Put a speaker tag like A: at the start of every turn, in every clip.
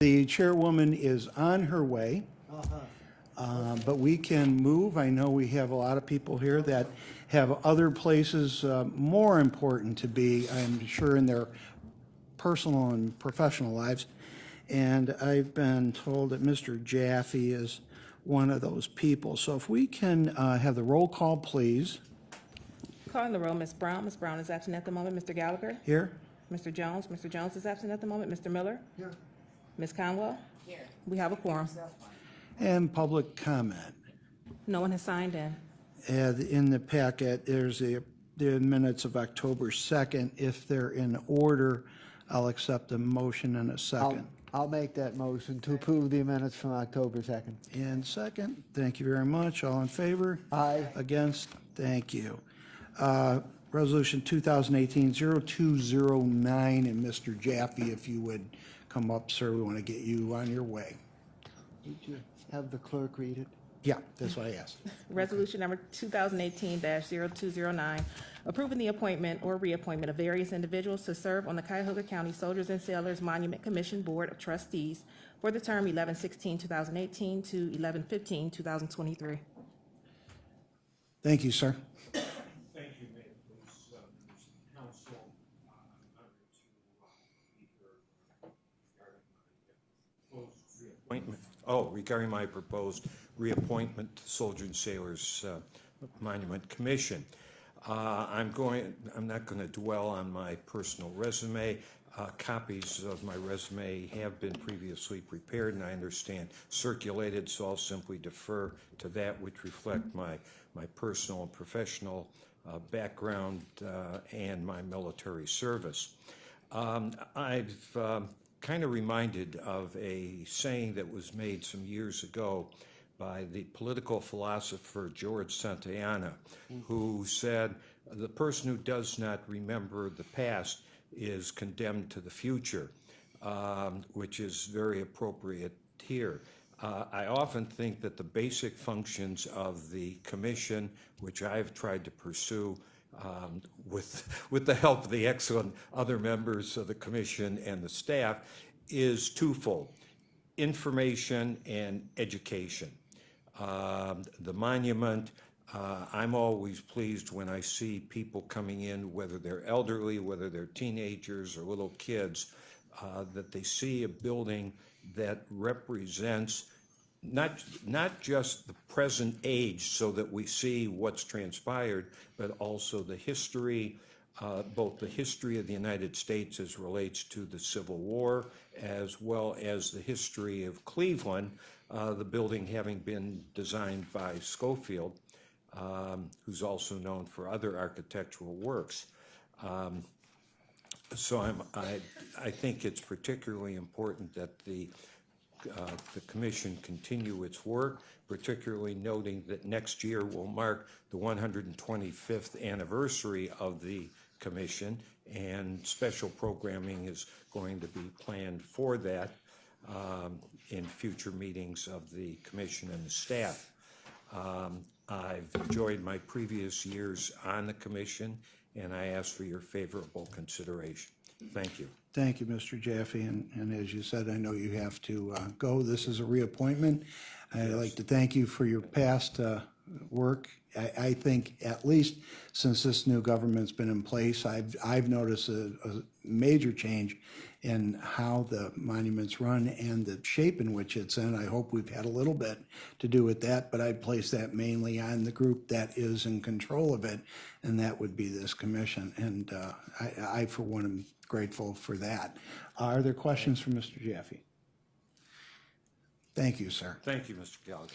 A: The chairwoman is on her way, but we can move. I know we have a lot of people here that have other places more important to be, I'm sure, in their personal and professional lives. And I've been told that Mr. Jaffe is one of those people. So if we can have the roll call, please.
B: Calling the roll, Ms. Brown. Ms. Brown is absent at the moment. Mr. Gallagher?
A: Here.
B: Mr. Jones? Mr. Jones is absent at the moment. Mr. Miller?
C: Here.
B: Ms. Conwell? Here. We have a quorum.
A: And public comment.
B: No one has signed in.
A: In the packet, there's the minutes of October 2nd. If they're in order, I'll accept a motion in a second.
C: I'll make that motion to approve the minutes from October 2nd.
A: And second, thank you very much. All in favor?
C: Aye.
A: Against? Thank you. Resolution 2018-0209, and Mr. Jaffe, if you would come up, sir, we want to get you on your way.
C: Did you have the clerk read it?
A: Yeah, that's what I asked.
B: Resolution number 2018-0209, approving the appointment or reappointment of various individuals to serve on the Cuyahoga County Soldiers and Sailors Monument Commission Board of Trustees for the term 11/16/2018 to 11/15/2023.
A: Thank you, sir.
D: Thank you, Mayor, please, council, regarding my proposed reappointment to Soldier and Sailors Monument Commission. I'm not going to dwell on my personal resume. Copies of my resume have been previously prepared and I understand circulated, so I'll simply defer to that which reflect my personal and professional background and my military service. I've kind of reminded of a saying that was made some years ago by the political philosopher George Santayana, who said, the person who does not remember the past is condemned to the future, which is very appropriate here. I often think that the basic functions of the commission, which I've tried to pursue with the help of the excellent other members of the commission and the staff, is twofold: information and education. The monument, I'm always pleased when I see people coming in, whether they're elderly, whether they're teenagers or little kids, that they see a building that represents not just the present age so that we see what's transpired, but also the history, both the history of the United States as relates to the Civil War, as well as the history of Cleveland, the building having been designed by Schofield, who's also known for other architectural works. So I think it's particularly important that the commission continue its work, particularly noting that next year will mark the 125th anniversary of the commission, and special programming is going to be planned for that in future meetings of the commission and the staff. I've enjoyed my previous years on the commission, and I ask for your favorable consideration. Thank you.
A: Thank you, Mr. Jaffe, and as you said, I know you have to go. This is a reappointment. I'd like to thank you for your past work. I think at least since this new government's been in place, I've noticed a major change in how the monuments run and the shape in which it's in. I hope we've had a little bit to do with that, but I'd place that mainly on the group that is in control of it, and that would be this commission. And I for one, am grateful for that. Are there questions for Mr. Jaffe? Thank you, sir.
D: Thank you, Mr. Gallagher.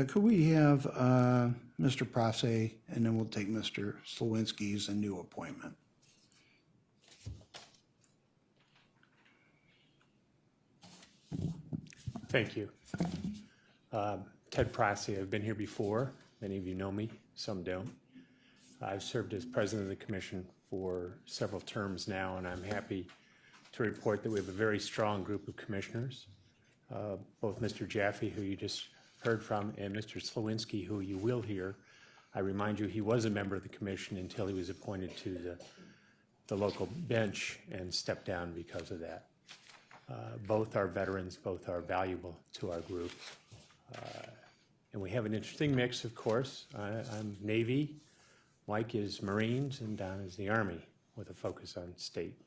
A: Could we have Mr. Prasse, and then we'll take Mr. Slawinski's a new appointment.
E: Thank you. Ted Prasse, I've been here before. Many of you know me, some don't. I've served as president of the commission for several terms now, and I'm happy to report that we have a very strong group of commissioners. Both Mr. Jaffe, who you just heard from, and Mr. Slawinski, who you will hear. I remind you, he was a member of the commission until he was appointed to the local bench and stepped down because of that. Both are veterans, both are valuable to our group. And we have an interesting mix, of course. I'm Navy, Mike is Marines, and Don is the Army with a focus on state.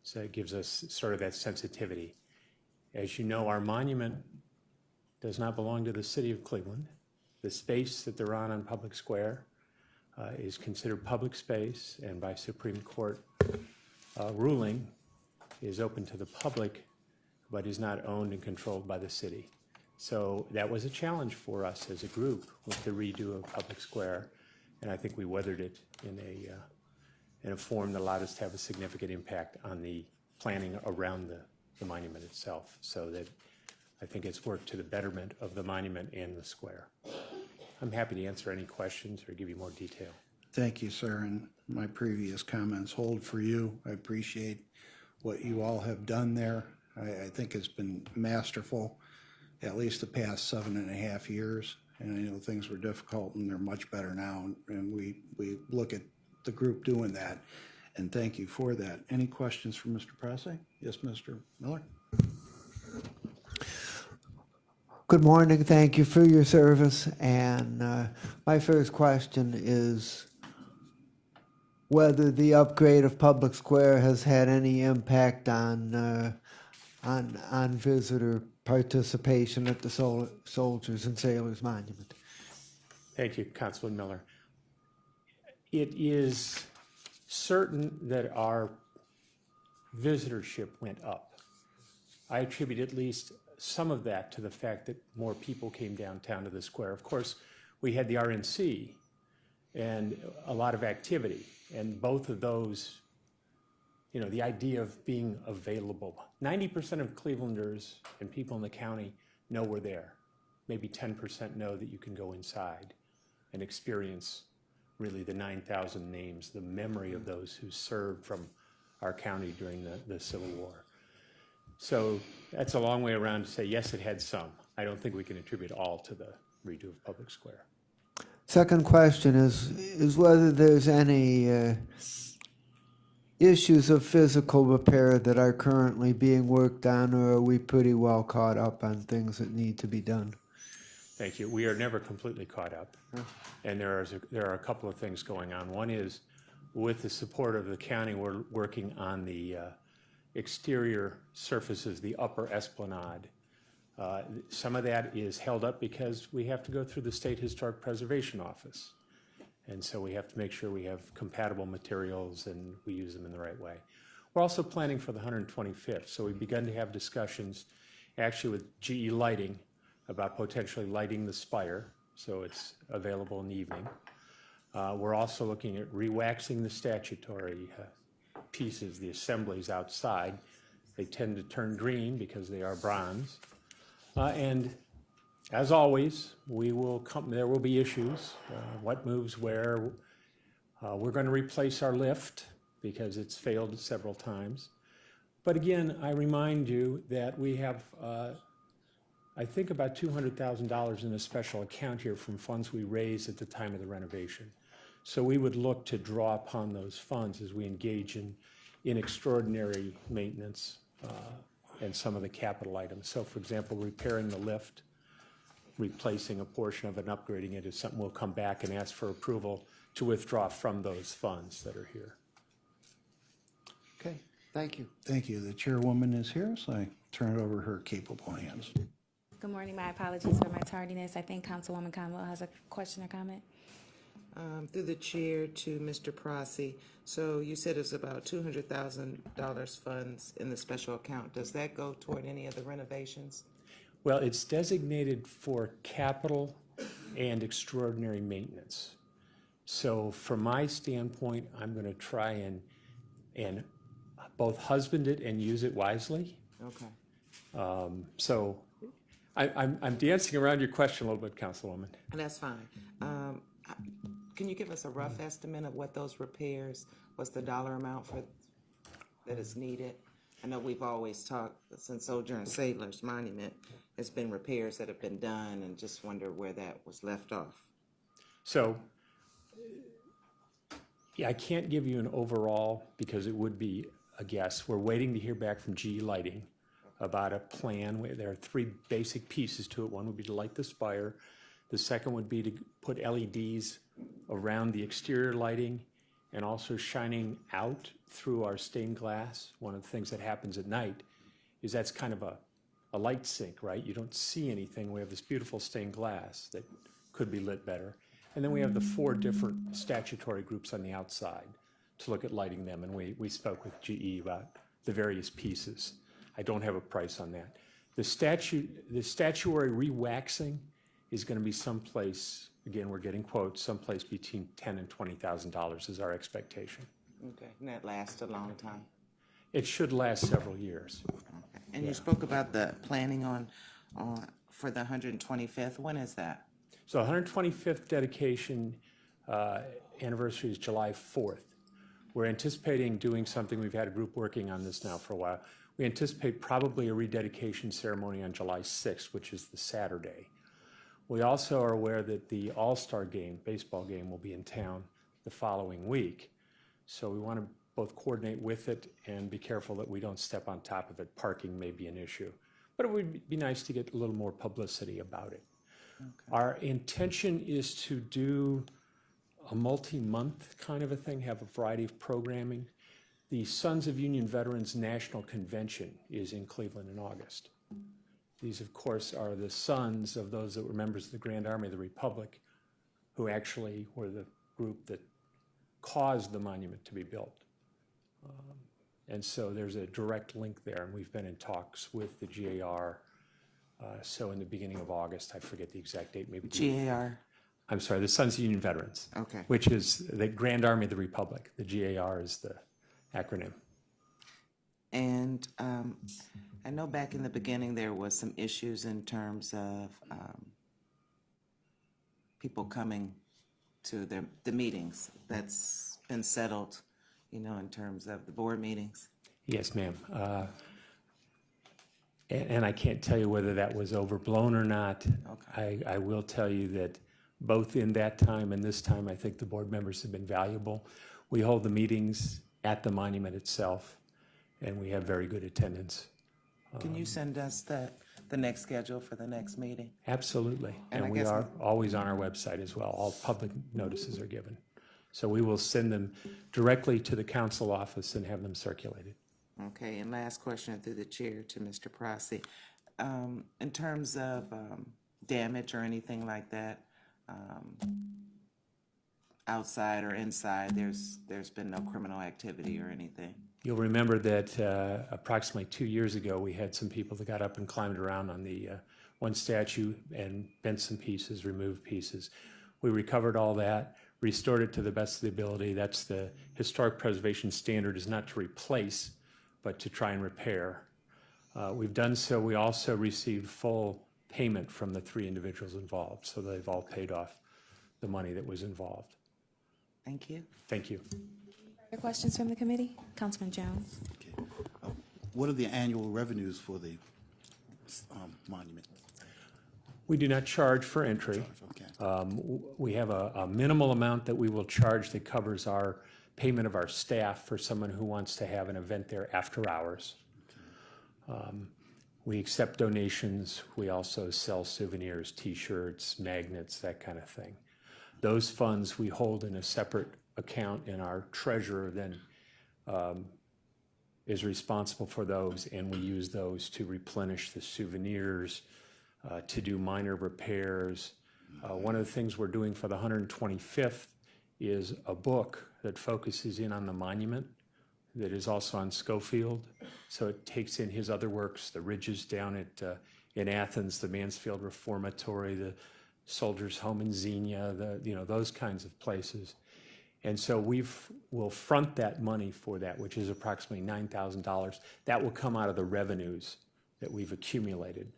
E: So it gives us sort of that sensitivity. As you know, our monument does not belong to the city of Cleveland. The space that they're on Public Square is considered public space, and by Supreme Court ruling is open to the public, but is not owned and controlled by the city. So that was a challenge for us as a group with the redo of Public Square, and I think we weathered it in a form that allowed us to have a significant impact on the planning around the monument itself, so that I think it's worked to the betterment of the monument and the square. I'm happy to answer any questions or give you more detail.
A: Thank you, sir, and my previous comments hold for you. I appreciate what you all have done there. I think it's been masterful, at least the past 7.5 years. And I know things were difficult and they're much better now. And we look at the group doing that. And thank you for that. Any questions for Mr. Pressey? Yes, Mr. Miller?
C: Good morning. Thank you for your service. And my first question is whether the upgrade of Public Square has had any impact on visitor participation at the Soldiers and Sailors Monument.
E: Thank you, Councilman Miller. It is certain that our visitorship went up. I attribute at least some of that to the fact that more people came downtown to the square. Of course, we had the RNC and a lot of activity, and both of those, you know, the idea of being available. 90% of Clevelanders and people in the county know we're there. Maybe 10% know that you can go inside and experience really the 9,000 names, the memory of those who served from our county during the Civil War. So that's a long way around to say, yes, it had some. I don't think we can attribute all to the redo of Public Square.
C: Second question is whether there's any issues of physical repair that are currently being worked on, or are we pretty well caught up on things that need to be done?
E: Thank you. We are never completely caught up, and there are a couple of things going on. One is, with the support of the county, we're working on the exterior surfaces, the upper esplanade. Some of that is held up because we have to go through the State Historic Preservation Office. And so we have to make sure we have compatible materials and we use them in the right way. We're also planning for the 125th. So we've begun to have discussions actually with GE Lighting about potentially lighting the spire so it's available in the evening. We're also looking at re-waxing the statutory pieces, the assemblies outside. They tend to turn green because they are bronze. And as always, there will be issues. What moves where? We're going to replace our lift because it's failed several times. But again, I remind you that we have, I think, about $200,000 in a special account here from funds we raised at the time of the renovation. So we would look to draw upon those funds as we engage in extraordinary maintenance and some of the capital items. So, for example, repairing the lift, replacing a portion of it, and upgrading it is something we'll come back and ask for approval to withdraw from those funds that are here.
C: Okay, thank you.
A: Thank you. The chairwoman is here, so I turn it over to her capable hands.
F: Good morning. My apologies for my tardiness. I think Councilwoman Conwell has a question or comment.
G: Through the chair to Mr. Pressey. So you said it's about $200,000 funds in the special account. Does that go toward any of the renovations?
E: Well, it's designated for capital and extraordinary maintenance. So from my standpoint, I'm going to try and both husband it and use it wisely.
G: Okay.
E: So I'm dancing around your question a little bit, Councilwoman.
G: And that's fine. Can you give us a rough estimate of what those repairs, what's the dollar amount for that is needed? I know we've always talked, since Soldier and Sailors Monument, there's been repairs that have been done, and just wonder where that was left off.
E: So yeah, I can't give you an overall because it would be a guess. We're waiting to hear back from GE Lighting about a plan. There are three basic pieces to it. One would be to light the spire. The second would be to put LEDs around the exterior lighting and also shining out through our stained glass. One of the things that happens at night is that's kind of a light sink, right? You don't see anything. We have this beautiful stained glass that could be lit better. And then we have the four different statutory groups on the outside to look at lighting them. And we spoke with GE about the various pieces. I don't have a price on that. The statuary re-waxing is going to be someplace, again, we're getting quotes, someplace between $10,000 and $20,000 is our expectation.
G: Okay, and that lasts a long time.
E: It should last several years.
G: Okay. And you spoke about the planning on for the 125th. When is that?
E: So 125th dedication anniversary is July 4th. We're anticipating doing something, we've had a group working on this now for a while. We anticipate probably a rededication ceremony on July 6th, which is the Saturday. We also are aware that the All-Star game, baseball game, will be in town the following week. So we want to both coordinate with it and be careful that we don't step on top of it. Parking may be an issue. But it would be nice to get a little more publicity about it. Okay. Our intention is to do a multi-month kind of a thing, have a variety of programming. The Sons of Union Veterans National Convention is in Cleveland in August. These, of course, are the sons of those that were members of the Grand Army of the Republic, who actually were the group that caused the monument to be built. And so there's a direct link there, and we've been in talks with the GAR. So in the beginning of August, I forget the exact date, maybe.
G: GAR?
E: I'm sorry, the Sons of Union Veterans.
G: Okay.
E: Which is the Grand Army of the Republic. The GAR is the acronym.
G: And I know back in the beginning there was some issues in terms of people coming to the meetings. That's been settled, you know, in terms of the board meetings.
E: Yes, ma'am. And I can't tell you whether that was overblown or not.
G: Okay.
E: I will tell you that both in that time and this time, I think the board members have been valuable. We hold the meetings at the monument itself, and we have very good attendance.
G: Can you send us the next schedule for the next meeting?
E: Absolutely.
G: And I
E: And we
G: guess-
E: are always on our website as well. All public notices are given. So we will send them directly to the council office and have them circulated.
G: Okay, and last question through the chair to Mr. Prosy. In terms of damage or anything like that, outside or inside, there's been no criminal activity or anything?
E: You'll remember that approximately 2 years ago, we had some people that got up and climbed around on the one statue and bent some pieces, removed pieces. We recovered all that, restored it to the best of the ability. That's the historic preservation standard, is not to replace, but to try and repair. We've done so. We also received full payment from the three individuals involved, so they've all paid off the money that was involved.
G: Thank you.
E: Thank you.
F: Other questions from the committee? Councilman Jones?
H: Okay. What are the annual revenues for the monument?
E: We do not charge for entry.
H: Okay.
E: We have a minimal amount that we will charge that covers our payment of our staff for someone who wants to have an event there after hours. We accept donations. We also sell souvenirs, T-shirts, magnets, that kind of thing. Those funds we hold in a separate account, and our treasurer then is responsible for those, and we use those to replenish the souvenirs, to do minor repairs. One of the things we're doing for the 125th is a book that focuses in on the monument that is also on Schofield. So it takes in his other works, the ridges down at in Athens, the Mansfield Reformatory, the Soldiers' Home in Xenia, those kinds of places. And so we'll front that money for that, which is approximately $9,000. That will come out of the revenues that we've accumulated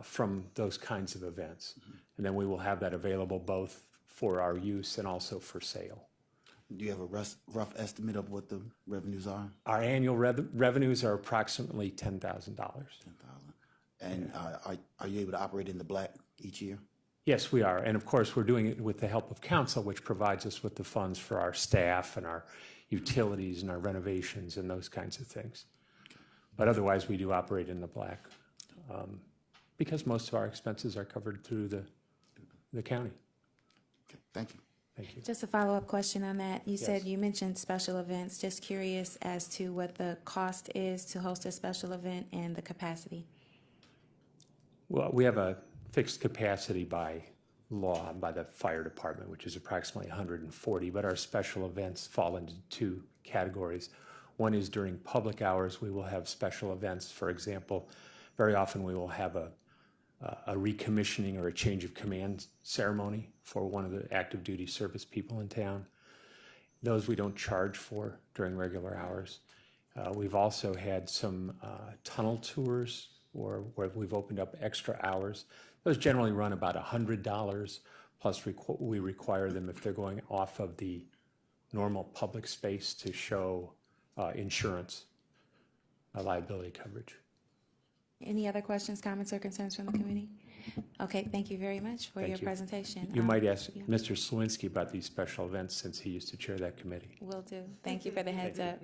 E: from those kinds of events. And then we will have that available both for our use and also for sale.
H: Do you have a rough estimate of what the revenues are?
E: Our annual revenues are approximately $10,000.
H: 10,000. And are you able to operate in the black each year?
E: Yes, we are. And of course, we're doing it with the help of council, which provides us with the funds for our staff and our utilities and our renovations and those kinds of things. But otherwise, we do operate in the black because most of our expenses are covered through the county.
H: Okay, thank you.
E: Thank you.
F: Just a follow-up question on that. You said
E: Yes.
F: you mentioned special events. Just curious as to what the cost is to host a special event and the capacity.
E: Well, we have a fixed capacity by law by the fire department, which is approximately 140, but our special events fall into two categories. One is during public hours, we will have special events. For example, very often we will have a recommissioning or a change of command ceremony for one of the active duty service people in town. Those we don't charge for during regular hours. We've also had some tunnel tours or where we've opened up extra hours. Those generally run about $100, plus we require them if they're going off of the normal public space to show insurance liability coverage.
F: Any other questions, comments, or concerns from the committee? Okay, thank you very much for
E: Thank
F: your
E: you.
F: presentation.
E: You might ask
F: yeah.
E: Mr. Slawinski about these special events since he used to chair that committee.
F: Will do. Thank you for the heads up.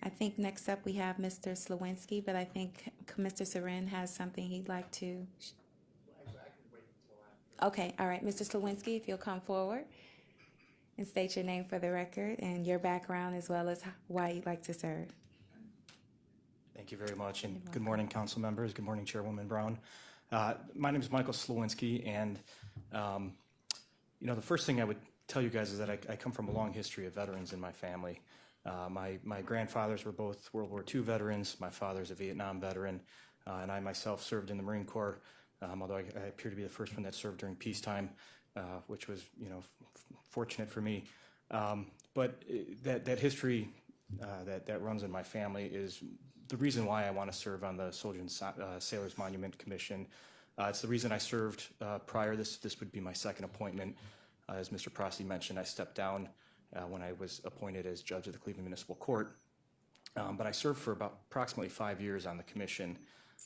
F: I think next up we have Mr. Slawinski, but I think Mr. Seren has something he'd like to. Okay, all right, Mr. Slawinski, if you'll come forward and state your name for the record and your background as well as why you'd like to serve.
I: Thank you very much, and good morning, council members. Good morning, Chairwoman Brown. My name is Michael Slawinski, and the first thing I would tell you guys is that I come from a long history of veterans in my family. My grandfathers were both World War II veterans. My father's a Vietnam veteran, and I myself served in the Marine Corps, although I appear to be the first one that served during peacetime, which was, fortunate for me. But that history that runs in my family is the reason why I want to serve on the Soldiers and Sailors Monument Commission. It's the reason I served prior. This would be my second appointment. As Mr. Prosty mentioned, I stepped down when I was appointed as judge of the Cleveland Municipal Court. But I served for about approximately 5 years on the commission.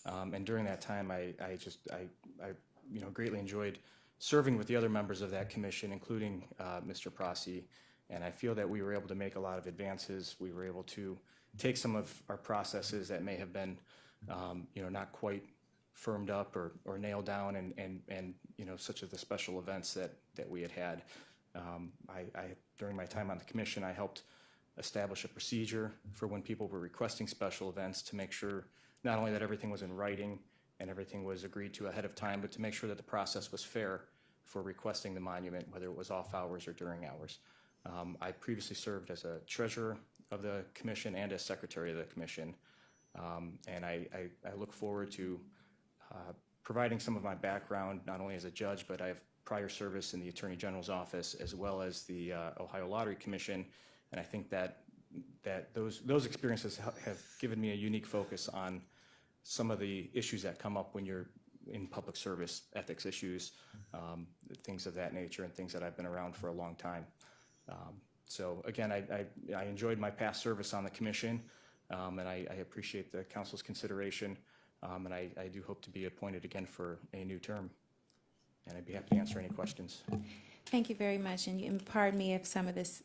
I: And during that time, I greatly enjoyed serving with the other members of that commission, including Mr. Prosty. And I feel that we were able to make a lot of advances. We were able to take some of our processes that may have been, not quite firmed up or nailed down, and such as the special events that we had. During my time on the commission, I helped establish a procedure for when people were requesting special events to make sure not only that everything was in writing and everything was agreed to ahead of time, but to make sure that the process was fair for requesting the monument, whether it was off hours or during hours. I previously served as a treasurer of the commission and as secretary of the commission, and I look forward to providing some of my background, not only as a judge, but I have prior service in the Attorney General's office as well as the Ohio Lottery Commission, and I think that those experiences have given me a unique focus on some of the issues that come up when you're in public service, ethics issues, things of that nature, and things that I've been around for a long time. So again, I enjoyed my past service on the commission, and I appreciate the council's consideration, and I do hope to be appointed again for a new term, and I'd be happy to answer any questions.
F: Thank you very much, and pardon me if some of this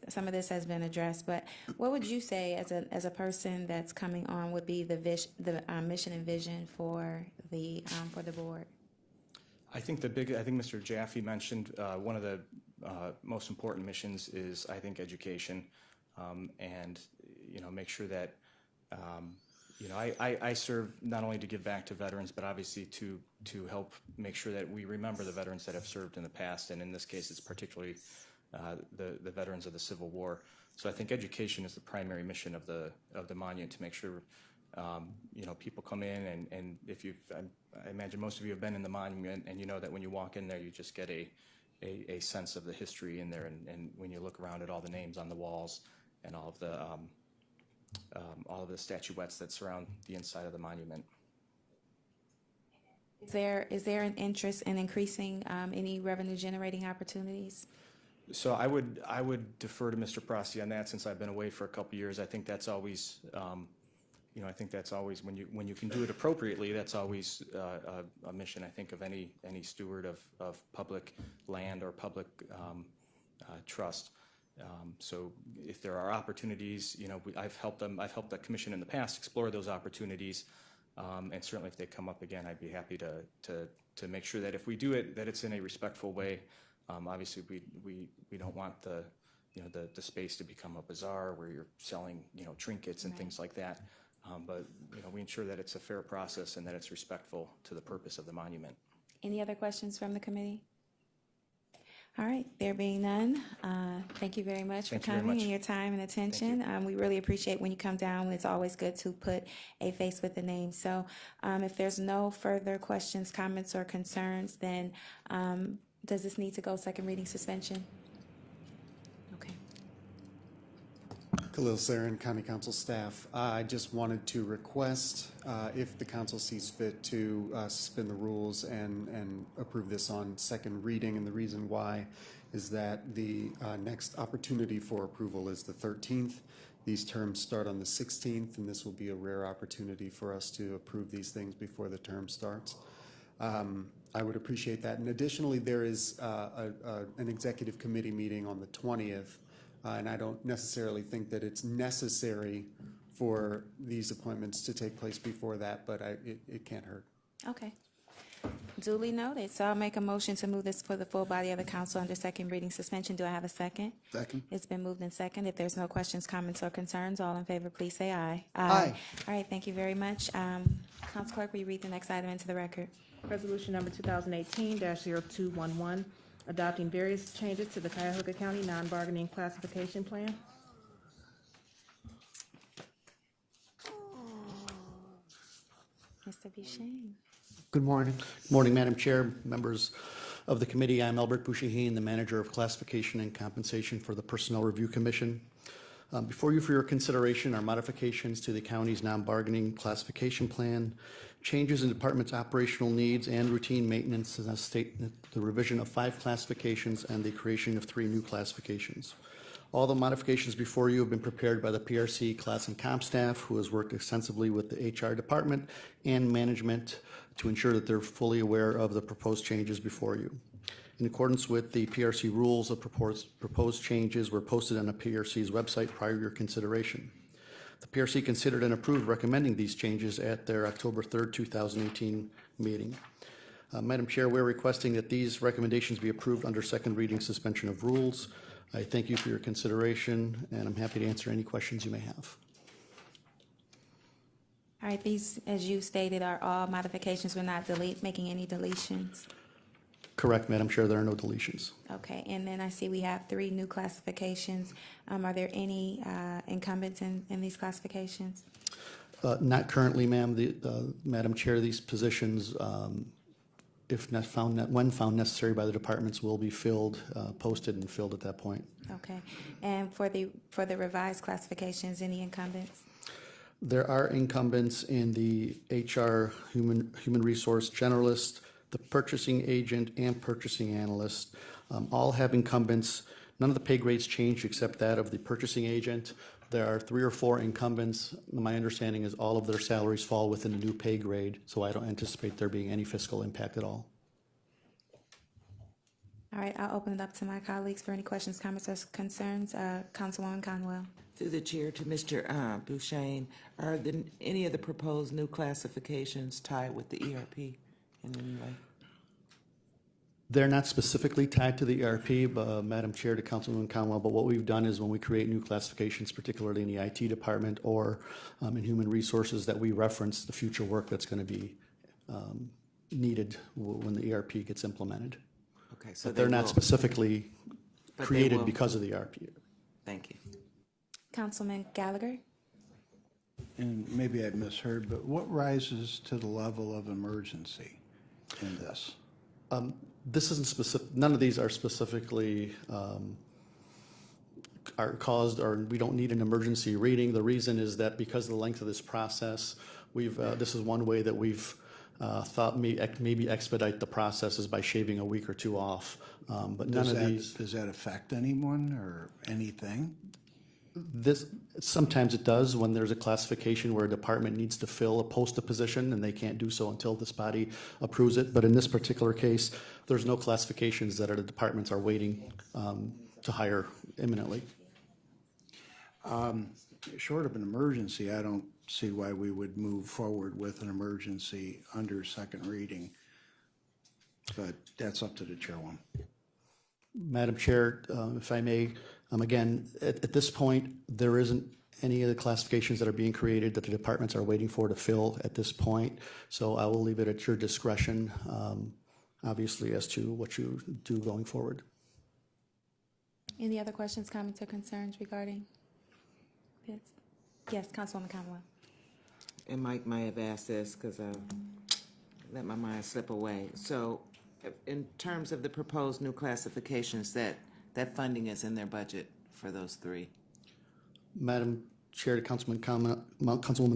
F: has been addressed, but what would you say as a person that's coming on would be the mission and vision for the board?
I: I think Mr. Jaffe mentioned one of the most important missions is, I think, education, and make sure that I serve not only to give back to veterans, but obviously to help make sure that we remember the veterans that have served in the past, and in this case, it's particularly the veterans of the Civil War. So I think education is the primary mission of the monument, to make sure people come in, and I imagine most of you have been in the monument, and you know that when you walk in there, you just get a sense of the history in there, and when you look around at all the names on the walls and all of the statuettes that surround the inside of the monument.
F: Is there an interest in increasing any revenue generating opportunities?
I: So I would defer to Mr. Prosty on that, since I've been away for a couple of years. I think that's always, when you can do it appropriately, that's always a mission, I think, of any steward of public land or public trust. So if there are opportunities, I've helped the commission in the past explore those opportunities. And certainly if they come up again, I'd be happy to make sure that if we do it, that it's in a respectful way. Obviously, we don't want the space to become a bazaar where you're selling, trinkets and things like that. But we ensure that it's a fair process and that it's respectful to the purpose of the monument.
F: Any other questions from the committee? All right, there being none, thank you very much for
I: Thank you very
F: coming
I: much.
F: and your time and attention. We really appreciate when you come down. It's always good to put a face with the name. So if there's no further questions, comments, or concerns, then does this need to go second reading suspension? Okay.
J: Khalil Sarin, County Council staff. I just wanted to request, if the council sees fit, to suspend the rules and approve this on second reading. And the reason why is that the next opportunity for approval is the 13th. These terms start on the 16th, and this will be a rare opportunity for us to approve these things before the term starts. I would appreciate that. And additionally, there is an executive committee meeting on the 20th. And I don't necessarily think that it's necessary for these appointments to take place before that, but it can't hurt.
F: Okay. Duly noted. So I'll make a motion to move this for the full body of the council under second reading suspension. Do I have a second?
H: Second.
F: It's been moved in second. If there's no questions, comments, or concerns, all in favor, please say aye.
H: Aye.
F: All right, thank you very much. Council Clerk, will you read the next item into the record?
B: Resolution number 2018-0211, adopting various changes to the Cuyahoga County non-bargaining classification plan.
F: Mr. Buchanan.
C: Good morning.
H: Good morning, Madam Chair, members of the committee. I'm Albert Bouchahine, the Manager of Classification and Compensation for the Personnel Review Commission. Before you for your consideration are modifications to the county's non-bargaining classification plan, changes in department's operational needs and routine maintenance, as I state, the revision of 5 classifications and the creation of 3 new classifications. All the modifications before you have been prepared by the PRC Class and Comp staff, who has worked extensively with the HR department and management to ensure that they're fully aware of the proposed changes before you. In accordance with the PRC rules, the proposed changes were posted on the PRC's website prior to your consideration. The PRC considered and approved recommending these changes at their October 3rd, 2018 meeting. Madam Chair, we're requesting that these recommendations be approved under second reading suspension of rules. I thank you for your consideration, and I'm happy to answer any questions you may have.
F: All right, these, as you stated, are all modifications. We're not making any deletions.
H: Correct, Madam Chair, there are no deletions.
F: Okay, and then I see we have 3 new classifications. Are there any incumbents in these classifications?
H: Not currently, ma'am. Madam Chair, these positions, if not when found necessary by the departments, will be filled, posted and filled at that point.
F: Okay, and for the revised classifications, any incumbents?
H: There are incumbents in the HR, human resource generalist, the purchasing agent, and purchasing analyst. All have incumbents. None of the pay grades changed except that of the purchasing agent. There are 3 or 4 incumbents. My understanding is all of their salaries fall within the new pay grade, so I don't anticipate there being any fiscal impact at all.
F: All right, I'll open it up to my colleagues for any questions, comments, or concerns. Councilwoman Conwell.
G: Through the chair to Mr. Buchanan, are any of the proposed new classifications tied with the ERP in any way?
H: They're not specifically tied to the ERP, but, Madam Chair, to Councilwoman Conwell, but what we've done is when we create new classifications, particularly in the IT department or in human resources, that we reference the future work that's going to be needed when the ERP gets implemented.
G: Okay, so
H: But they're not specifically
G: But they
H: created
G: will.
H: because of the ERP.
G: Thank you.
F: Councilman Gallagher.
A: And maybe I misheard, but what rises to the level of emergency in this?
H: This isn't specific, none of these are specifically are caused, or we don't need an emergency reading. The reason is that because of the length of this process, this is one way that we've thought maybe expedite the process is by shaving a week or 2 off. But none of these.
A: Does that affect anyone or anything?
H: Sometimes it does when there's a classification where a department needs to post a position and they can't do so until this body approves it. But in this particular case, there's no classifications that the departments are waiting to hire imminently.
A: Short of an emergency, I don't see why we would move forward with an emergency under second reading. But that's up to the chairwoman.
H: Madam Chair, if I may, again, at this point, there isn't any of the classifications that are being created that the departments are waiting for to fill at this point. So I will leave it at your discretion, obviously, as to what you do going forward.
F: Any other questions, comments, or concerns regarding this? Yes, Councilwoman Conwell.
G: And Mike might have asked this because I let my mind slip away. So in terms of the proposed new classifications, that funding is in their budget for those three?
H: Madam Chair, Councilwoman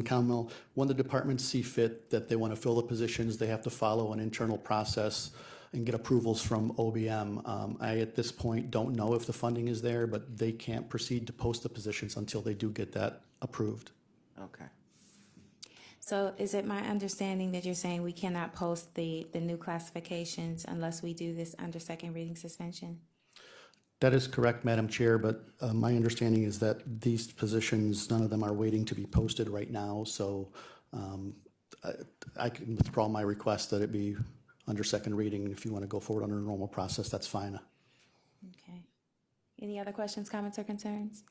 H: Conwell, when the departments see fit that they want to fill the positions, they have to follow an internal process and get approvals from OBM. I, at this point, don't know if the funding is there, but they can't proceed to post the positions until they do get that approved.
G: Okay.
F: So is it my understanding that you're saying we cannot post the new classifications unless we do this under second reading suspension?
H: That is correct, Madam Chair, but my understanding is that these positions, none of them are waiting to be posted right now, so I can withdraw my request that it be under second reading. If you want to go forward under a normal process, that's fine.
F: Okay. Any other questions, comments, or concerns?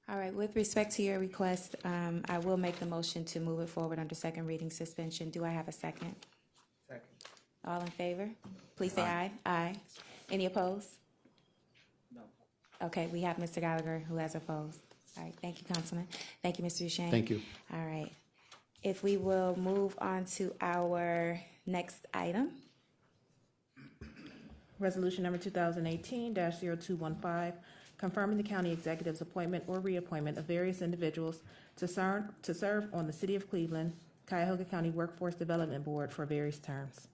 F: All right, with respect to your request, I will make the motion to move it forward under second reading suspension. Do I have a second?
G: Second.
F: All in favor? Please say aye. Aye. Any opposed? No. Okay, we have Mr. Gallagher who has opposed. All right, thank you, Councilman. Thank you, Mr. Duchesne.
H: Thank you.
F: All right. If we will move on to our next item.
B: Resolution number 2018-0215, confirming the county executive's appointment or reappointment of various individuals to serve on the City of Cleveland, Cuyahoga County Workforce Development Board for various terms.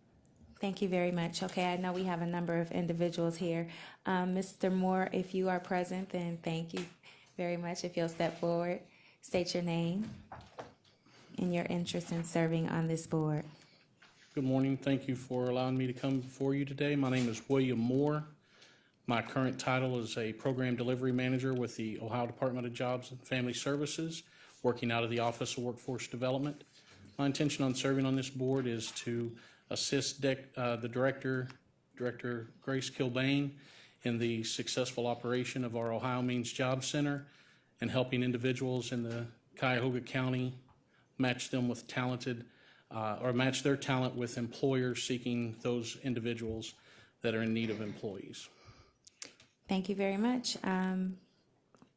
F: Thank you very much. Okay, I know we have a number of individuals here. Mr. Moore, if you are present, then thank you very much. If you'll step forward, state your name and your interest in serving on this board.
K: Good morning. Thank you for allowing me to come before you today. My name is William Moore. My current title is a Program Delivery Manager with the Ohio Department of Jobs and Family Services, working out of the Office of Workforce Development. My intention on serving on this board is to assist the Director Grace Kilbane, in the successful operation of our Ohio Means Job Center and helping individuals in the Cuyahoga County match them with match their talent with employers seeking those individuals that are in need of employees.
F: Thank you very much. I'll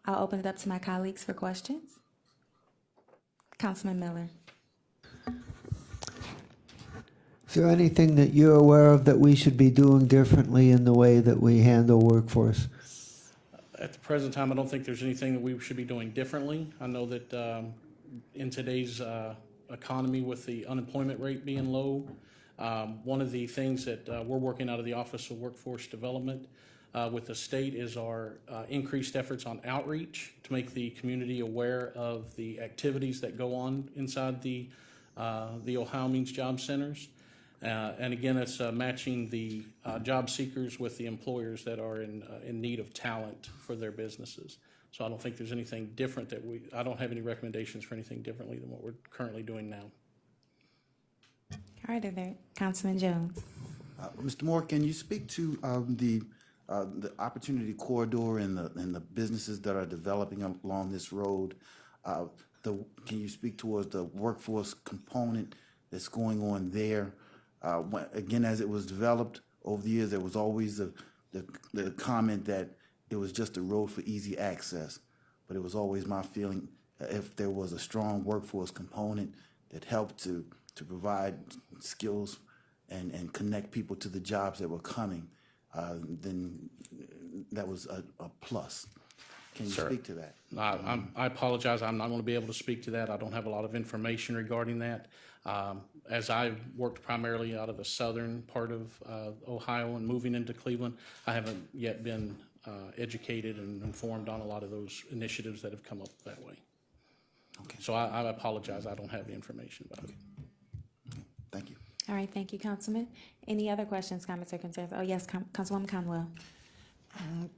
F: open it up to my colleagues for questions. Councilman Miller.
C: Is there anything that you're aware of that we should be doing differently in the way that we handle workforce?
K: At the present time, I don't think there's anything that we should be doing differently. I know that in today's economy, with the unemployment rate being low, one of the things that we're working out of the Office of Workforce Development with the state is our increased efforts on outreach to make the community aware of the activities that go on inside the Ohio Means Job Centers. And again, it's matching the job seekers with the employers that are in need of talent for their businesses. So I don't think there's anything different I don't have any recommendations for anything differently than what we're currently doing now.
F: All right, are there, Councilman Jones.
L: Mr. Moore, can you speak to the opportunity corridor and the businesses that are developing along this road? Can you speak towards the workforce component that's going on there? Again, as it was developed over the years, there was always the comment that it was just a road for easy access. But it was always my feeling, if there was a strong workforce component that helped to provide skills and connect people to the jobs that were coming, then that was a plus. Can you speak to that?
K: I apologize. I'm not going to be able to speak to that. I don't have a lot of information regarding that. As I worked primarily out of the southern part of Ohio and moving into Cleveland, I haven't yet been educated and informed on a lot of those initiatives that have come up that way.
L: Okay.
K: So I apologize. I don't have the information about it.
L: Thank you.
F: All right, thank you, Councilman. Any other questions, comments, or concerns? Oh, yes, Councilwoman Conwell.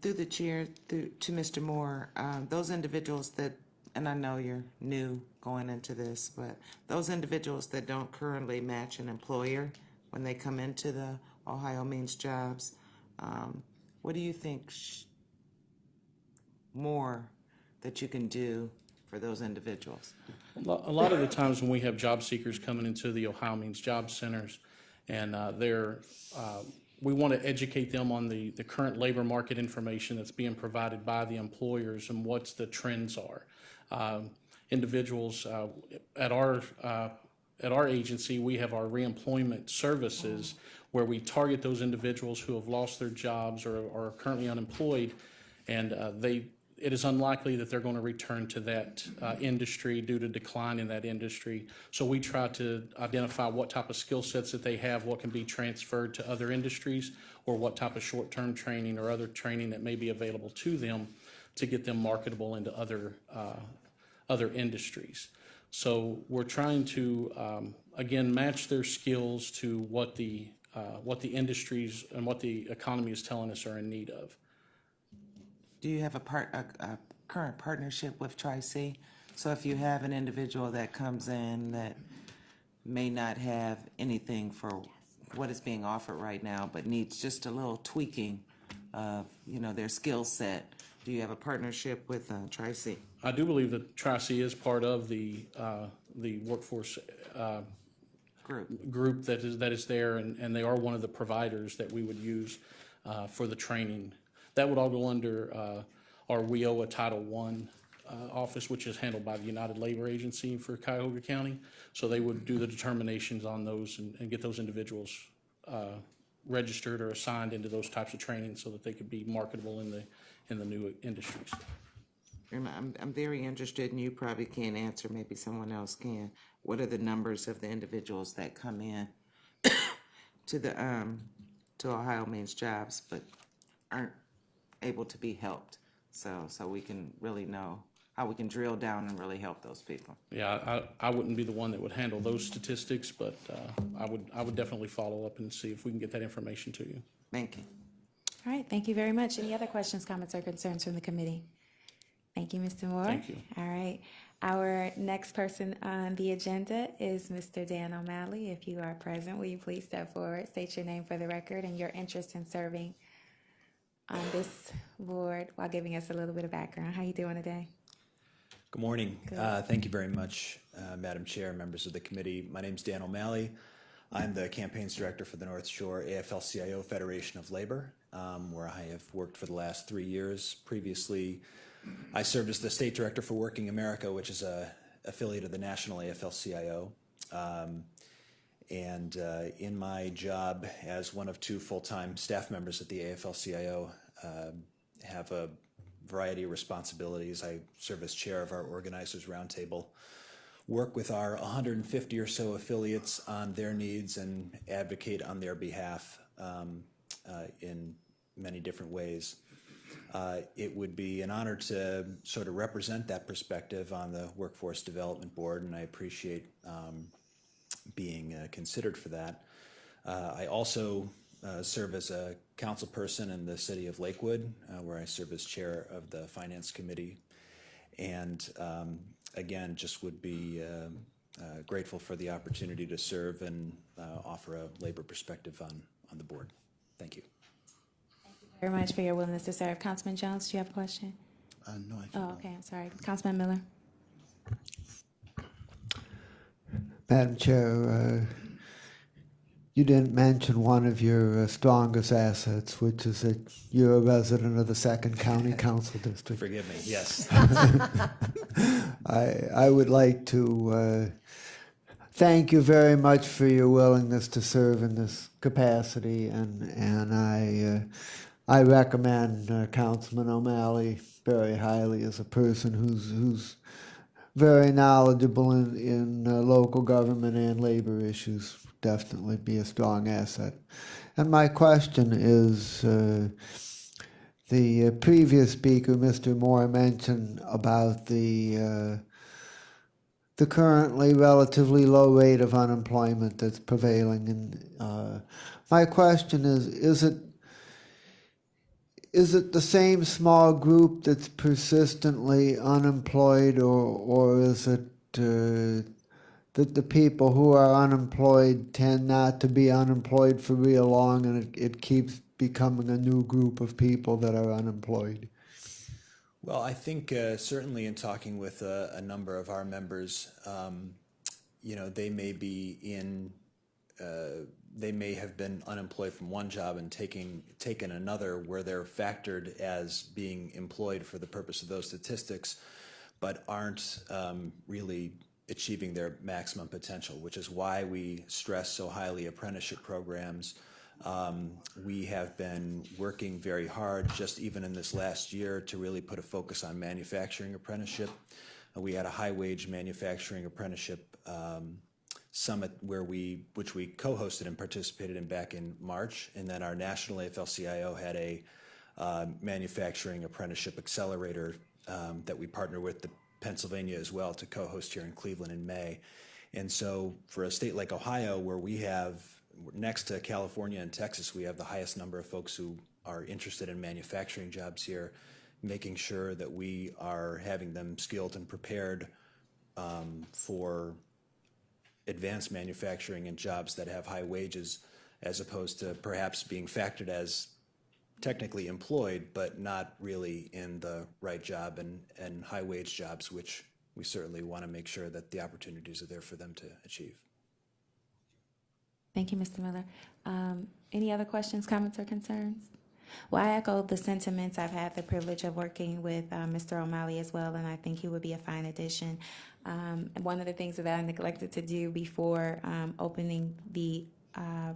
G: Through the chair, to Mr. Moore, those individuals that, and I know you're new going into this, but those individuals that don't currently match an employer when they come into the Ohio Means Jobs, what do you think more that you can do for those individuals?
K: A lot of the times when we have job seekers coming into the Ohio Means Job Centers, and we want to educate them on the current labor market information that's being provided by the employers and what's the trends are. Individuals at our agency, we have our reemployment services where we target those individuals who have lost their jobs or are currently unemployed, and it is unlikely that they're going to return to that industry due to decline in that industry. So we try to identify what type of skill sets that they have, what can be transferred to other industries, or what type of short-term training or other training that may be available to them to get them marketable into other industries. So we're trying to, again, match their skills to what the industries and what the economy is telling us are in need of.
G: Do you have a current partnership with Tri-C? So if you have an individual that comes in that may not have anything for what is being offered right now, but needs just a little tweaking of, their skill set, do you have a partnership with Tri-C?
K: I do believe that Tri-C is part of the workforce group that is there, and they are one of the providers that we would use for the training. That would all go under our WIOA Title I office, which is handled by the United Labor Agency for Cuyahoga County. So they would do the determinations on those and get those individuals registered or assigned into those types of training so that they could be marketable in the new industries.
G: I'm very interested, and you probably can't answer, maybe someone else can. What are the numbers of the individuals that come in to Ohio Means Jobs but aren't able to be helped, so we can really know how we can drill down and really help those people?
K: Yeah, I wouldn't be the one that would handle those statistics, but I would definitely follow up and see if we can get that information to you.
G: Thank you.
F: All right, thank you very much. Any other questions, comments, or concerns from the committee? Thank you, Mr. Moore.
K: Thank you.
F: All right, our next person on the agenda is Mr. Dan O'Malley. If you are present, will you please step forward, state your name for the record and your interest in serving on this board while giving us a little bit of background. How you doing today?
M: Good morning.
F: Good.
M: Thank you very much, Madam Chair, members of the committee. My name is Dan O'Malley. I'm the campaigns director for the North Shore AFL-CIO Federation of Labor, where I have worked for the last 3 years. Previously, I served as the state director for Working America, which is an affiliate of the National AFL-CIO. And in my job as one of 2 full-time staff members at the AFL-CIO, have a variety of responsibilities. I serve as chair of our organizers roundtable, work with our 150 or so affiliates on their needs and advocate on their behalf in many different ways. It would be an honor to sort of represent that perspective on the Workforce Development Board, and I appreciate being considered for that. I also serve as a council person in the city of Lakewood, where I serve as chair of the Finance Committee. And again, just would be grateful for the opportunity to serve and offer a labor perspective on the board. Thank you.
F: Thank you very much for your willingness to serve. Councilman Jones, do you have a question?
L: No, I
F: Oh,
L: don't.
F: okay, I'm sorry. Councilman Miller?
C: Madam Chair, you didn't mention one of your strongest assets, which is that you're a resident of the 2nd County Council District.
M: Forgive me, yes.
C: I would like to thank you very much for your willingness to serve in this capacity, and I recommend Councilman O'Malley very highly as a person who's very knowledgeable in local government and labor issues. Definitely be a strong asset. And my question is, the previous speaker, Mr. Moore, mentioned about the currently relatively low rate of unemployment that's prevailing. And my question is is it the same small group that's persistently unemployed, or is it that the people who are unemployed tend not to be unemployed for real long, and it keeps becoming a new group of people that are unemployed?
M: Well, I think certainly in talking with a number of our members, they may be they may have been unemployed from one job and taken another where they're factored as being employed for the purpose of those statistics, but aren't really achieving their maximum potential, which is why we stress so highly apprenticeship programs. We have been working very hard, just even in this last year, to really put a focus on manufacturing apprenticeship. We had a high-wage manufacturing apprenticeship summit which we co-hosted and participated in back in March, and then our national AFL-CIO had a manufacturing apprenticeship accelerator that we partner with Pennsylvania as well to co-host here in Cleveland in May. And so for a state like Ohio, where we have, next to California and Texas, we have the highest number of folks who are interested in manufacturing jobs here, making sure that we are having them skilled and prepared for advanced manufacturing and jobs that have high wages, as opposed to perhaps being factored as technically employed, but not really in the right job and high wage jobs, which we certainly want to make sure that the opportunities are there for them to achieve.
F: Thank you, Mr. Miller. Any other questions, comments, or concerns? Well, I echo the sentiments. I've had the privilege of working with Mr. O'Malley as well, and I think he would be a fine addition. One of the things that I neglected to do before opening the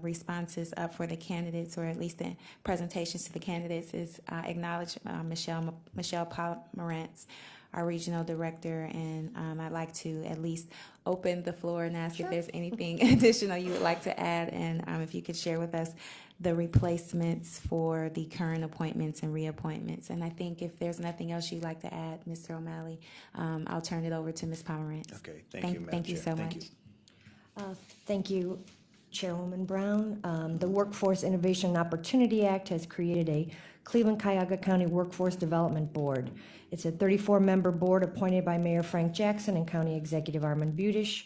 F: responses up for the candidates, or at least the presentations to the candidates, is acknowledge Michelle Pomerantz, our regional director, and I'd like to at least open the floor and ask if there's anything additional you would like to add, and if you could share with us the replacements for the current appointments and reappointments. And I think if there's nothing else you'd like to add, Mr. O'Malley, I'll turn it over to Ms. Pomerantz.
M: Okay, thank you, Madam
F: Thank you
M: Chair.
F: so
M: Thank
F: much.
M: you.
N: Thank you, Chairwoman Brown. The Workforce Innovation and Opportunity Act has created a Cleveland-Cuyahoga County Workforce Development Board. It's a 34-member board appointed by Mayor Frank Jackson and County Executive Armand Bhootish,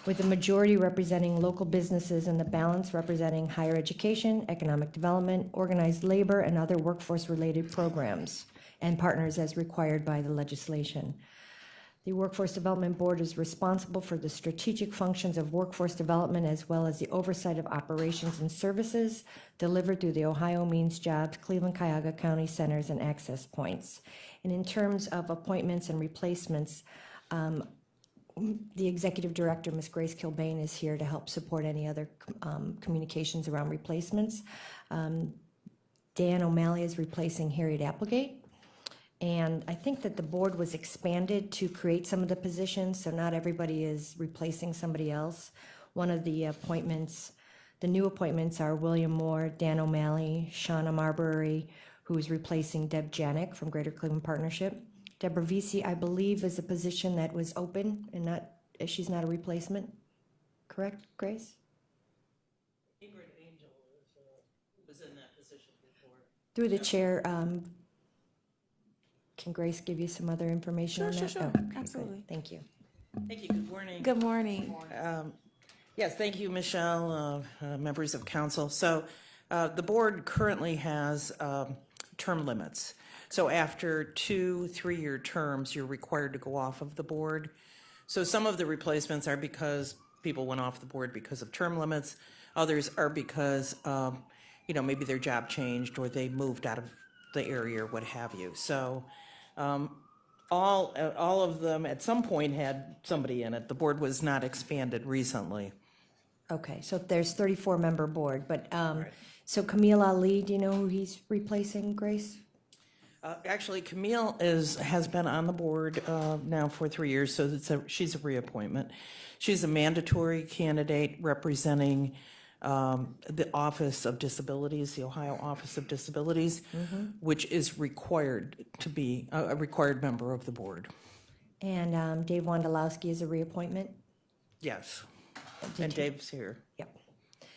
N: with the majority representing local businesses and the balance representing higher education, economic development, organized labor, and other workforce-related programs and partners as required by the legislation. The Workforce Development Board is responsible for the strategic functions of workforce development as well as the oversight of operations and services delivered through the Ohio Means Jobs, Cleveland-Cuyahoga County Centers, and Access Points. And in terms of appointments and replacements, the Executive Director, Ms. Grace Kilbane, is here to help support any other communications around replacements. Dan O'Malley is replacing Harriet Applegate. And I think that the board was expanded to create some of the positions, so not everybody is replacing somebody else. One of the appointments, the new appointments are William Moore, Dan O'Malley, Shauna Marbury, who is replacing Deb Janik from Greater Cleveland Partnership. Deborah Vesey, I believe, is a position that was open and she's not a replacement. Correct, Grace?
O: Ingrid Angel was in that position before.
N: Through the chair, can Grace give you some other information on that?
F: Sure.
N: Oh, okay, good.
F: Absolutely.
N: Thank you.
O: Thank you. Good morning.
F: Good morning.
O: Yes, thank you, Michelle, members of council. So the board currently has term limits. So after 2 3-year terms, you're required to go off of the board. So some of the replacements are because people went off the board because of term limits. Others are because, maybe their job changed or they moved out of the area or what have you. So all of them at some point had somebody in it. The board was not expanded recently.
N: Okay, so there's 34-member board, but, so Camille Ali, do you know who he's replacing, Grace?
O: Actually, Camille has been on the board now for 3 years, so she's a reappointment. She's a mandatory candidate representing the Office of Disabilities, the Ohio Office of Disabilities, which is required to be a required member of the board.
N: And Dave Wondolowski is a reappointment?
O: Yes, and Dave's here.
N: Yep.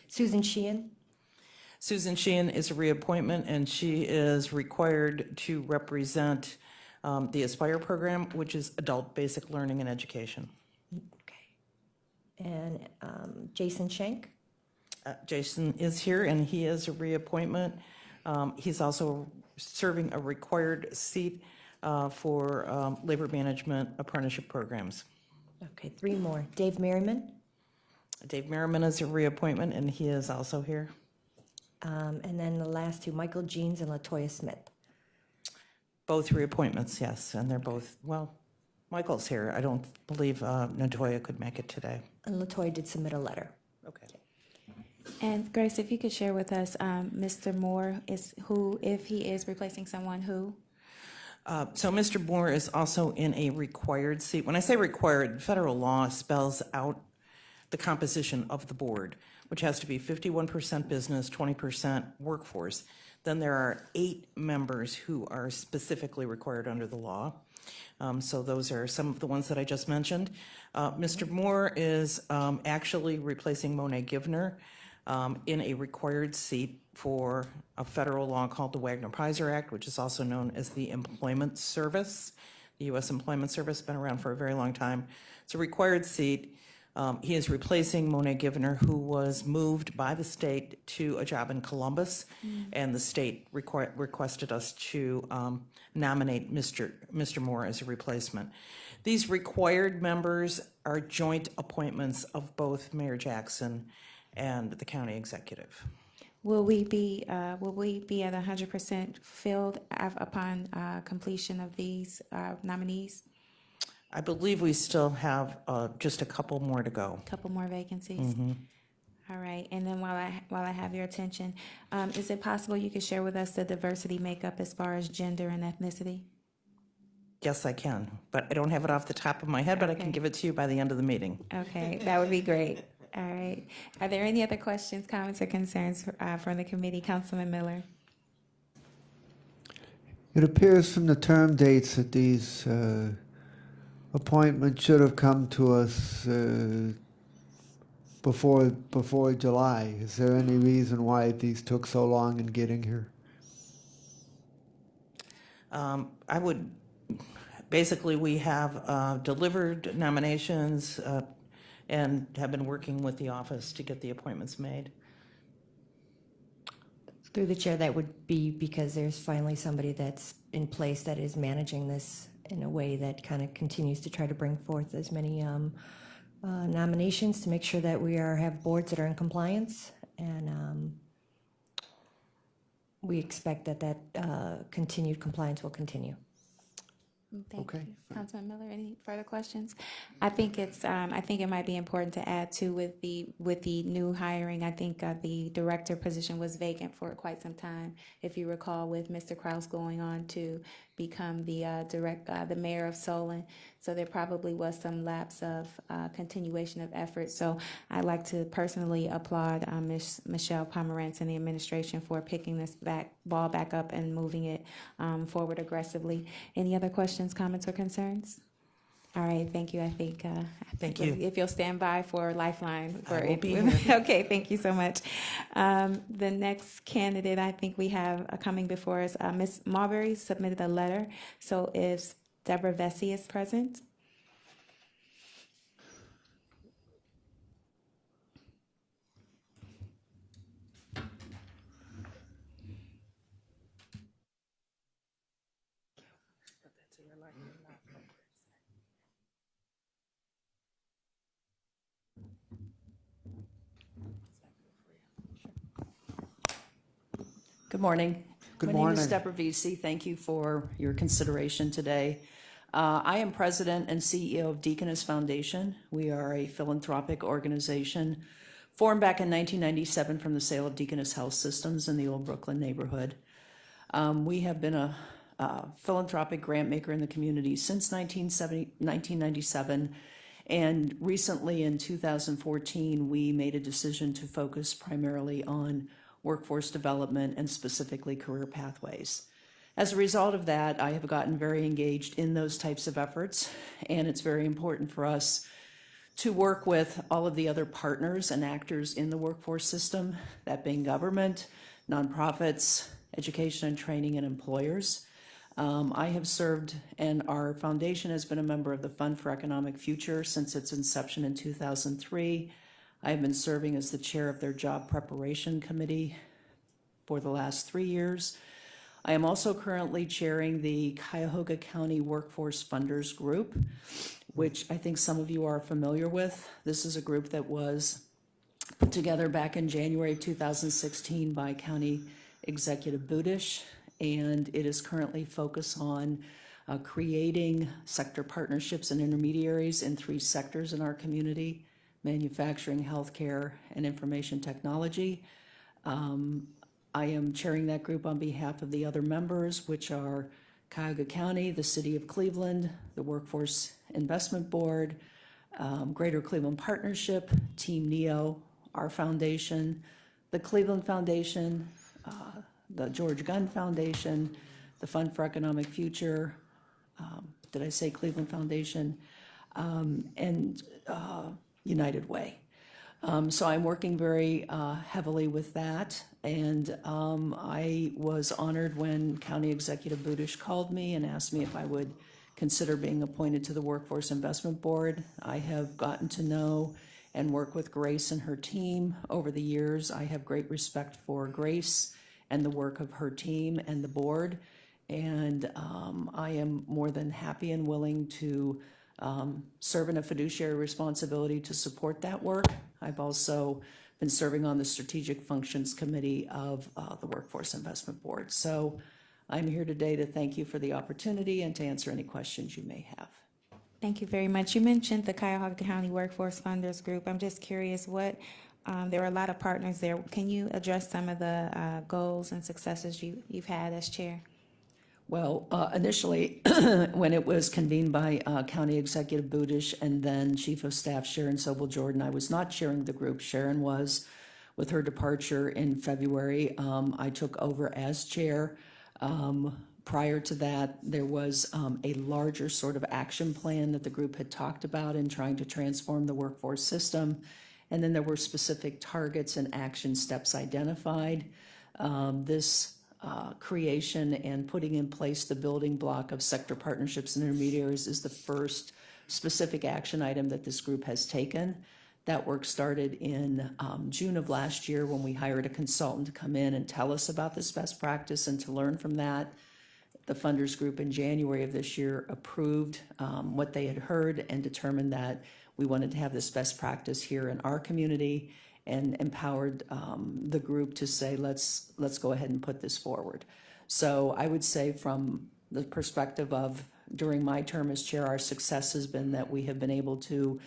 N: Susan Sheehan?
O: Susan Sheehan is a reappointment, and she is required to represent the Aspire program, which is adult basic learning and education.
N: And Jason Shank?
O: Jason is here, and he is a reappointment. He's also serving a required seat for labor management apprenticeship programs.
N: Okay, 3 more. Dave Merriman?
O: Dave Merriman is a reappointment, and he is also here.
N: And then the last 2, Michael Jeans and LaToya Smith.
O: Both reappointments, yes, and they're both, well, Michael's here. I don't believe Natoya could make it today.
N: And LaToya did submit a letter.
O: Okay.
F: And Grace, if you could share with us, Mr. Moore is who, if he is replacing someone who?
O: So Mr. Moore is also in a required seat. When I say required, federal law spells out the composition of the board, which has to be 51% business, 20% workforce. Then there are 8 members who are specifically required under the law. So those are some of the ones that I just mentioned. Mr. Moore is actually replacing Monet Givner in a required seat for a federal law called the Wagner-Preiser Act, which is also known as the Employment Service. The U.S. Employment Service has been around for a very long time. It's a required seat. He is replacing Monet Givner, who was moved by the state to a job in Columbus, and the state requested us to nominate Mr. Moore as a replacement. These required members are joint appointments of both Mayor Jackson and the county executive.
F: Will we be at 100% filled upon completion of these nominees?
O: I believe we still have just a couple more to go.
F: Couple more vacancies? All right, and then while I have your attention, is it possible you could share with us the diversity makeup as far as gender and ethnicity?
O: Yes, I can, but I don't have it off the top of my head, but I can
F: Okay.
O: give it to you by the end of the meeting.
F: Okay, that would be great. All right. Are there any other questions, comments, or concerns from the committee? Councilman Miller?
C: It appears from the term dates that these appointments should have come to us before July. Is there any reason why these took so long in getting here?
O: I would, basically, we have delivered nominations and have been working with the office to get the appointments made.
N: Through the chair, that would be because there's finally somebody that's in place that is managing this in a way that kind of continues to try to bring forth as many nominations to make sure that we have boards that are in compliance. And we expect that continued compliance will continue.
F: Thank you. Councilman Miller, any further questions? I think it might be important to add too with the new hiring. I think the director position was vacant for quite some time. If you recall, with Mr. Kraus going on to become the mayor of Solon, so there probably was some lapse of continuation of effort. So I'd like to personally applaud Ms. Michelle Pomerantz and the administration for picking this ball back up and moving it forward aggressively. Any other questions, comments, or concerns? All right, thank you. I think
O: Thank you.
F: if you'll stand by for Lifeline.
O: I will be here.
F: Okay, thank you so much. The next candidate I think we have coming before us, Ms. Marbury submitted a letter. So if Deborah Vesey is present.
P: Good morning.
C: Good
P: My name is
C: morning.
P: Deborah Vesey. Thank you for your consideration today. I am president and CEO of Deaconess Foundation. We are a philanthropic organization formed back in 1997 from the sale of Deaconess Health Systems in the Old Brooklyn neighborhood. We have been a philanthropic grant maker in the community since 1997. And recently in 2014, we made a decision to focus primarily on workforce development and specifically career pathways. As a result of that, I have gotten very engaged in those types of efforts, and it's very important for us to work with all of the other partners and actors in the workforce system, that being government, nonprofits, education and training, and employers. I have served, and our foundation has been a member of the Fund for Economic Future since its inception in 2003. I have been serving as the chair of their job preparation committee for the last 3 years. I am also currently chairing the Cuyahoga County Workforce Funders Group, which I think some of you are familiar with. This is a group that was put together back in January 2016 by County Executive Bhootish, and it is currently focused on creating sector partnerships and intermediaries in 3 sectors in our community: manufacturing, healthcare, and information technology. I am chairing that group on behalf of the other members, which are Cayuga County, the City of Cleveland, the Workforce Investment Board, Greater Cleveland Partnership, Team NEO, our foundation, the Cleveland Foundation, the George Gunn Foundation, the Fund for Economic Future, did I say Cleveland Foundation, and United Way. So I'm working very heavily with that, and I was honored when County Executive Bhootish called me and asked me if I would consider being appointed to the Workforce Investment Board. I have gotten to know and work with Grace and her team over the years. I have great respect for Grace and the work of her team and the board, and I am more than happy and willing to serve in a fiduciary responsibility to support that work. I've also been serving on the Strategic Functions Committee of the Workforce Investment Board. So I'm here today to thank you for the opportunity and to answer any questions you may have.
F: Thank you very much. You mentioned the Cuyahoga County Workforce Funders Group. I'm just curious there are a lot of partners there. Can you address some of the goals and successes you've had as chair?
P: Well, initially, when it was convened by County Executive Bhootish and then Chief of Staff Sharon Sobel Jordan, I was not chairing the group. Sharon was. With her departure in February, I took over as chair. Prior to that, there was a larger sort of action plan that the group had talked about in trying to transform the workforce system. And then there were specific targets and action steps identified. This creation and putting in place the building block of sector partnerships and intermediaries is the first specific action item that this group has taken. That work started in June of last year when we hired a consultant to come in and tell us about this best practice and to learn from that. The funders group in January of this year approved what they had heard and determined that we wanted to have this best practice here in our community, and empowered the group to say, let's go ahead and put this forward. So I would say from the perspective of during my term as chair, our success has been that we have been able to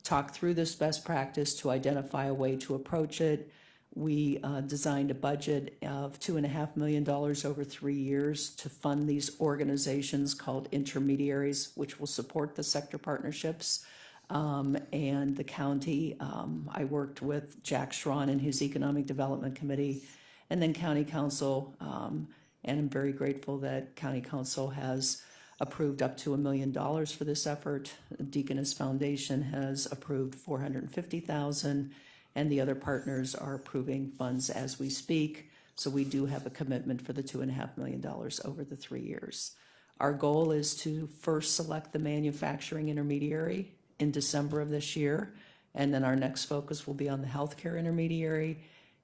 P: talk through this best practice to identify a way to approach it. We designed a budget of $2.5 million over 3 years to fund these organizations called Intermediaries, which will support the sector partnerships. And the county, I worked with Jack Schron and his Economic Development Committee, and then County Council, and I'm very grateful that County Council has approved up to $1 million for this effort. Deaconess Foundation has approved $450,000, and the other partners are approving funds as we speak. So we do have a commitment for the $2.5 million over the 3 years. Our goal is to first select the manufacturing intermediary in December of this year, and then our next focus will be on the healthcare intermediary,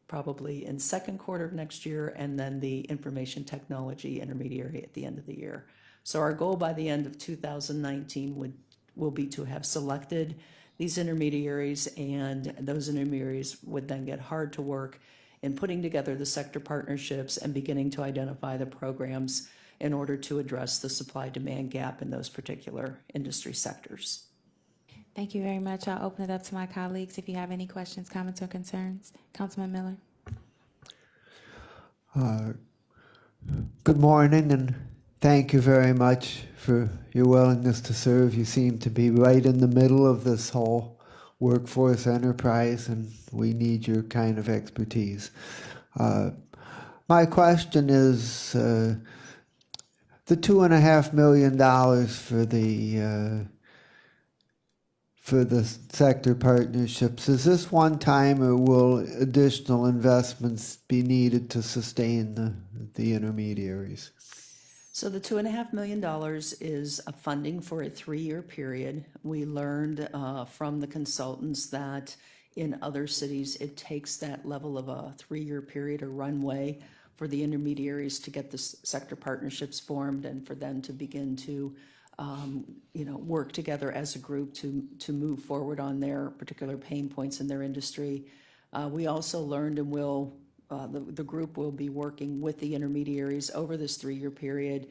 P: probably in second quarter of next year, and then the information technology intermediary at the end of the year. So our goal by the end of 2019 will be to have selected these intermediaries, and those intermediaries would then get hard to work in putting together the sector partnerships and beginning to identify the programs in order to address the supply-demand gap in those particular industry sectors.
F: Thank you very much. I'll open it up to my colleagues if you have any questions, comments, or concerns. Councilman Miller.
C: Good morning, and thank you very much for your willingness to serve. You seem to be right in the middle of this whole workforce enterprise, and we need your kind of expertise. My question is the $2.5 million for the sector partnerships, is this one time or will additional investments be needed to sustain the intermediaries?
P: So the $2.5 million is a funding for a 3-year period. We learned from the consultants that in other cities, it takes that level of a 3-year period or runway for the intermediaries to get the sector partnerships formed and for them to begin to work together as a group to move forward on their particular pain points in their industry. We also learned and the group will be working with the intermediaries over this 3-year period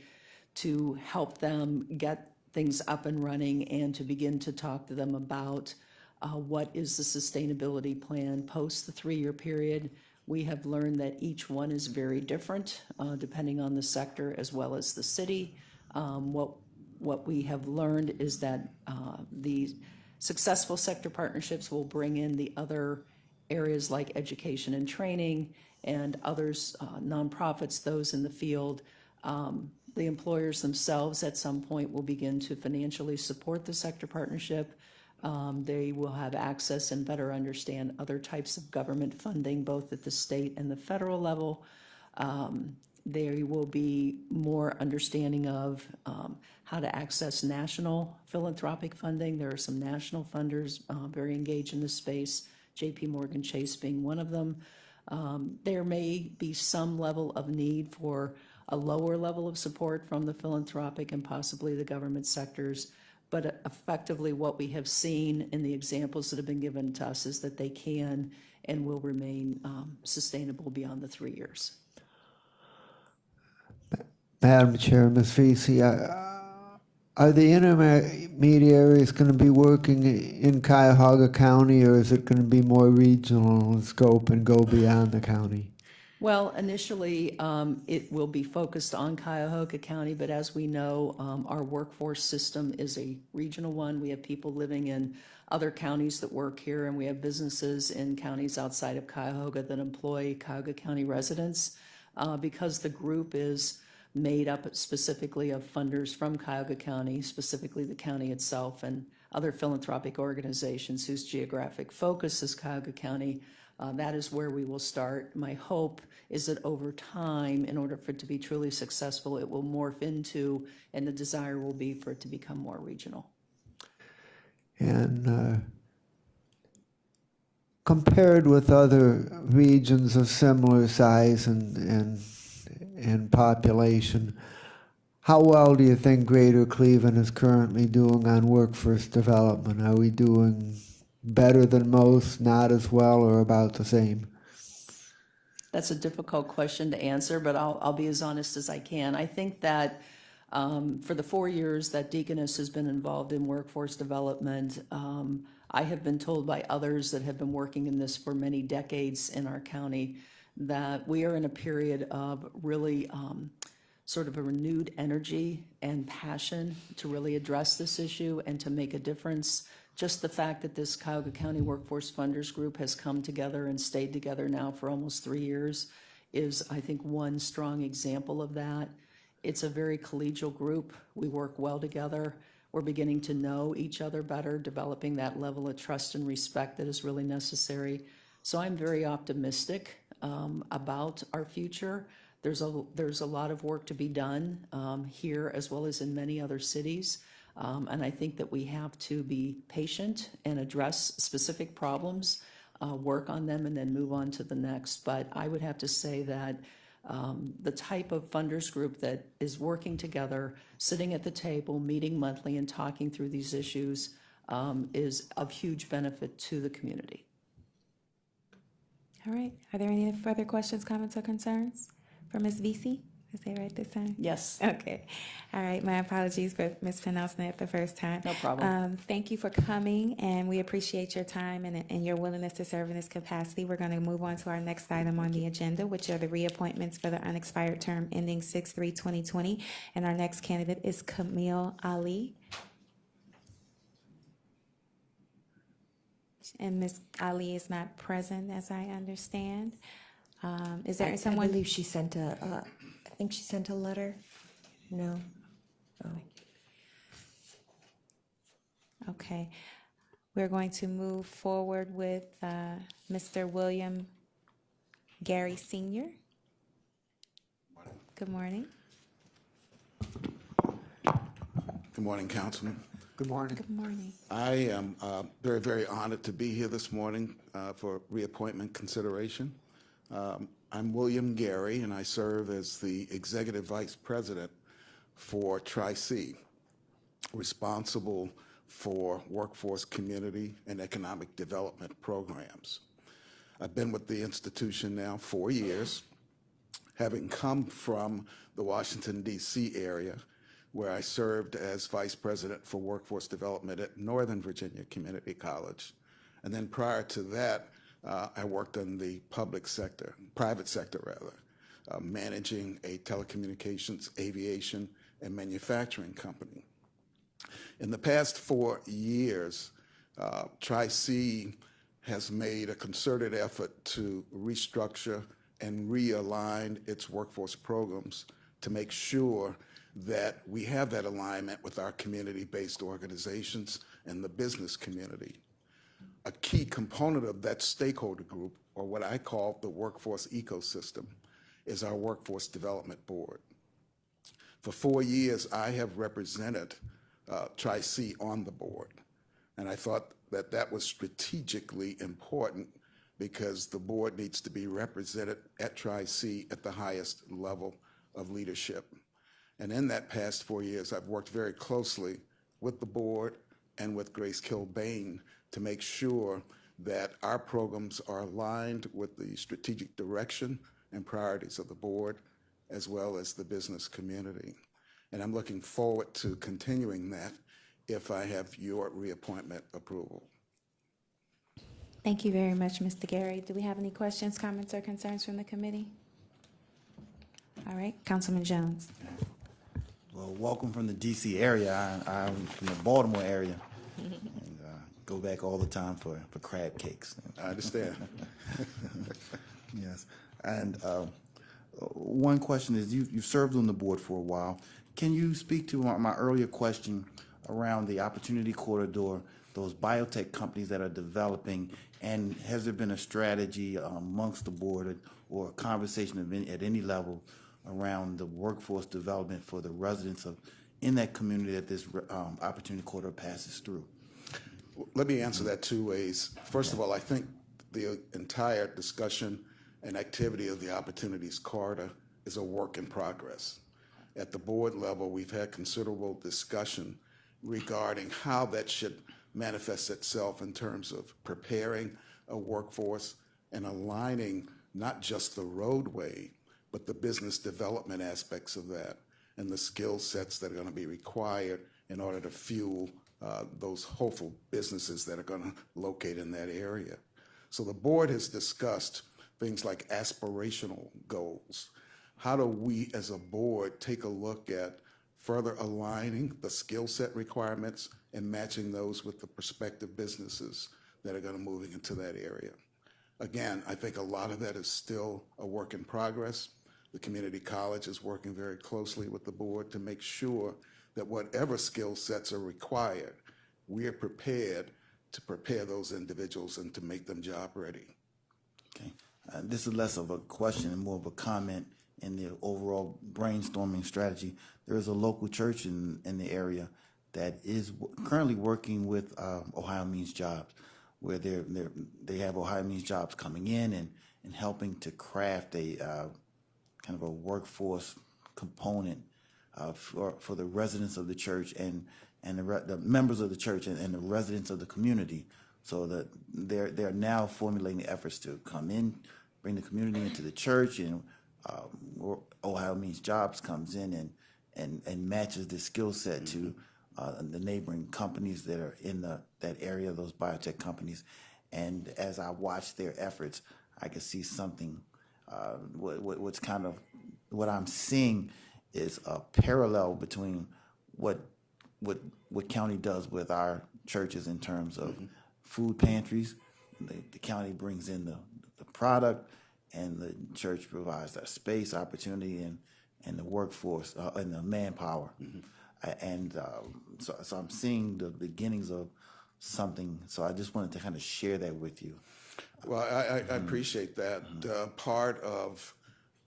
P: to help them get things up and running and to begin to talk to them about what is the sustainability plan post the 3-year period. We have learned that each one is very different depending on the sector as well as the city. What we have learned is that the successful sector partnerships will bring in the other areas like education and training and others, nonprofits, those in the field. The employers themselves at some point will begin to financially support the sector partnership. They will have access and better understand other types of government funding, both at the state and the federal level. There will be more understanding of how to access national philanthropic funding. There are some national funders very engaged in this space, JP Morgan Chase being one of them. There may be some level of need for a lower level of support from the philanthropic and possibly the government sectors. But effectively what we have seen in the examples that have been given to us is that they can and will remain sustainable beyond the 3 years.
C: Madam Chair, Ms. Vesey, are the intermediaries going to be working in Cuyahoga County, or is it going to be more regional in scope and go beyond the county?
P: Well, initially, it will be focused on Cuyahoga County, but as we know, our workforce system is a regional one. We have people living in other counties that work here, and we have businesses in counties outside of Cuyahoga that employ Cuyahoga County residents. Because the group is made up specifically of funders from Cuyahoga County, specifically the county itself, and other philanthropic organizations whose geographic focus is Cuyahoga County. That is where we will start. My hope is that over time, in order for it to be truly successful, it will morph into, and the desire will be for it to become more regional.
C: And compared with other regions of similar size and population, how well do you think Greater Cleveland is currently doing on workforce development? Are we doing better than most, not as well, or about the same?
P: That's a difficult question to answer, but I'll be as honest as I can. I think that for the 4 years that Deaconess has been involved in workforce development, I have been told by others that have been working in this for many decades in our county that we are in a period of really sort of a renewed energy and passion to really address this issue and to make a difference. Just the fact that this Cuyahoga County Workforce Funders Group has come together and stayed together now for almost 3 years is, I think, one strong example of that. It's a very collegial group. We work well together. We're beginning to know each other better, developing that level of trust and respect that is really necessary. So I'm very optimistic about our future. There's a lot of work to be done here as well as in many other cities. And I think that we have to be patient and address specific problems, work on them, and then move on to the next. But I would have to say that the type of funders group that is working together, sitting at the table, meeting monthly, and talking through these issues is of huge benefit to the community.
F: All right. Are there any further questions, comments, or concerns for Ms. Vesey? Is that right this time?
P: Yes.
F: Okay. All right. My apologies for mispronouncing it the first time.
P: No problem.
F: Thank you for coming, and we appreciate your time and your willingness to serve in this capacity. We're going to move on to our next item on the agenda, which are the reappointments for the unexpired term ending 6/3/2020. And our next candidate is Camille Ali. And Ms. Ali is not present, as I understand. Is there someone?
N: I believe she sent I think she sent a letter. No. Oh.
F: Okay. We're going to move forward with Mr. William Gary Sr. Good morning.
Q: Good morning, Councilman.
C: Good morning.
F: Good morning.
Q: I am very, very honored to be here this morning for reappointment consideration. I'm William Gary, and I serve as the Executive Vice President for Tri-C, responsible for workforce, community, and economic development programs. I've been with the institution now 4 years, having come from the Washington, D.C. area, where I served as Vice President for Workforce Development at Northern Virginia Community College. And then prior to that, I worked in the private sector, managing a telecommunications, aviation, and manufacturing company. In the past 4 years, Tri-C has made a concerted effort to restructure and realign its workforce programs to make sure that we have that alignment with our community-based organizations and the business community. A key component of that stakeholder group, or what I call the workforce ecosystem, is our Workforce Development Board. For 4 years, I have represented Tri-C on the board, and I thought that that was strategically important because the board needs to be represented at Tri-C at the highest level of leadership. And in that past 4 years, I've worked very closely with the board and with Grace Kilbane to make sure that our programs are aligned with the strategic direction and priorities of the board, as well as the business community. And I'm looking forward to continuing that if I have your reappointment approval.
F: Thank you very much, Mr. Gary. Do we have any questions, comments, or concerns from the committee? All right, Councilman Jones.
L: Well, welcome from the DC area. I'm from the Baltimore area. And, go back all the time for crab cakes.
Q: I understand.
L: Yes. And one question is, you've served on the board for a while. Can you speak to my earlier question around the opportunity corridor, those biotech companies that are developing, and has there been a strategy amongst the board or a conversation at any level around the workforce development for the residents in that community that this opportunity corridor passes through?
Q: Let me answer that 2 ways. First of all, I think the entire discussion and activity of the Opportunities Corridor is a work in progress. At the board level, we've had considerable discussion regarding how that should manifest itself in terms of preparing a workforce and aligning not just the roadway, but the business development aspects of that and the skill sets that are going to be required in order to fuel those hopeful businesses that are going to locate in that area. So the board has discussed things like aspirational goals. How do we as a board take a look at further aligning the skill set requirements and matching those with the prospective businesses that are going to move into that area? Again, I think a lot of that is still a work in progress. The community college is working very closely with the board to make sure that whatever skill sets are required, we are prepared to prepare those individuals and to make them job ready.
L: Okay. This is less of a question and more of a comment in the overall brainstorming strategy. There is a local church in the area that is currently working with Ohio Means Jobs, where they have Ohio Means Jobs coming in and helping to craft a kind of a workforce component for the residents of the church and the members of the church and the residents of the community, so that they're now formulating efforts to come in, bring the community into the church, and Ohio Means Jobs comes in and matches the skill set to the neighboring companies that are in that area, those biotech companies. And as I watch their efforts, I can see something. What's kind of what I'm seeing is a parallel between what county does with our churches in terms of food pantries. The county brings in the product, and the church provides that space, opportunity, and the workforce and the manpower. So I'm seeing the beginnings of something. So I just wanted to kind of share that with you.
Q: Well, I appreciate that. Part of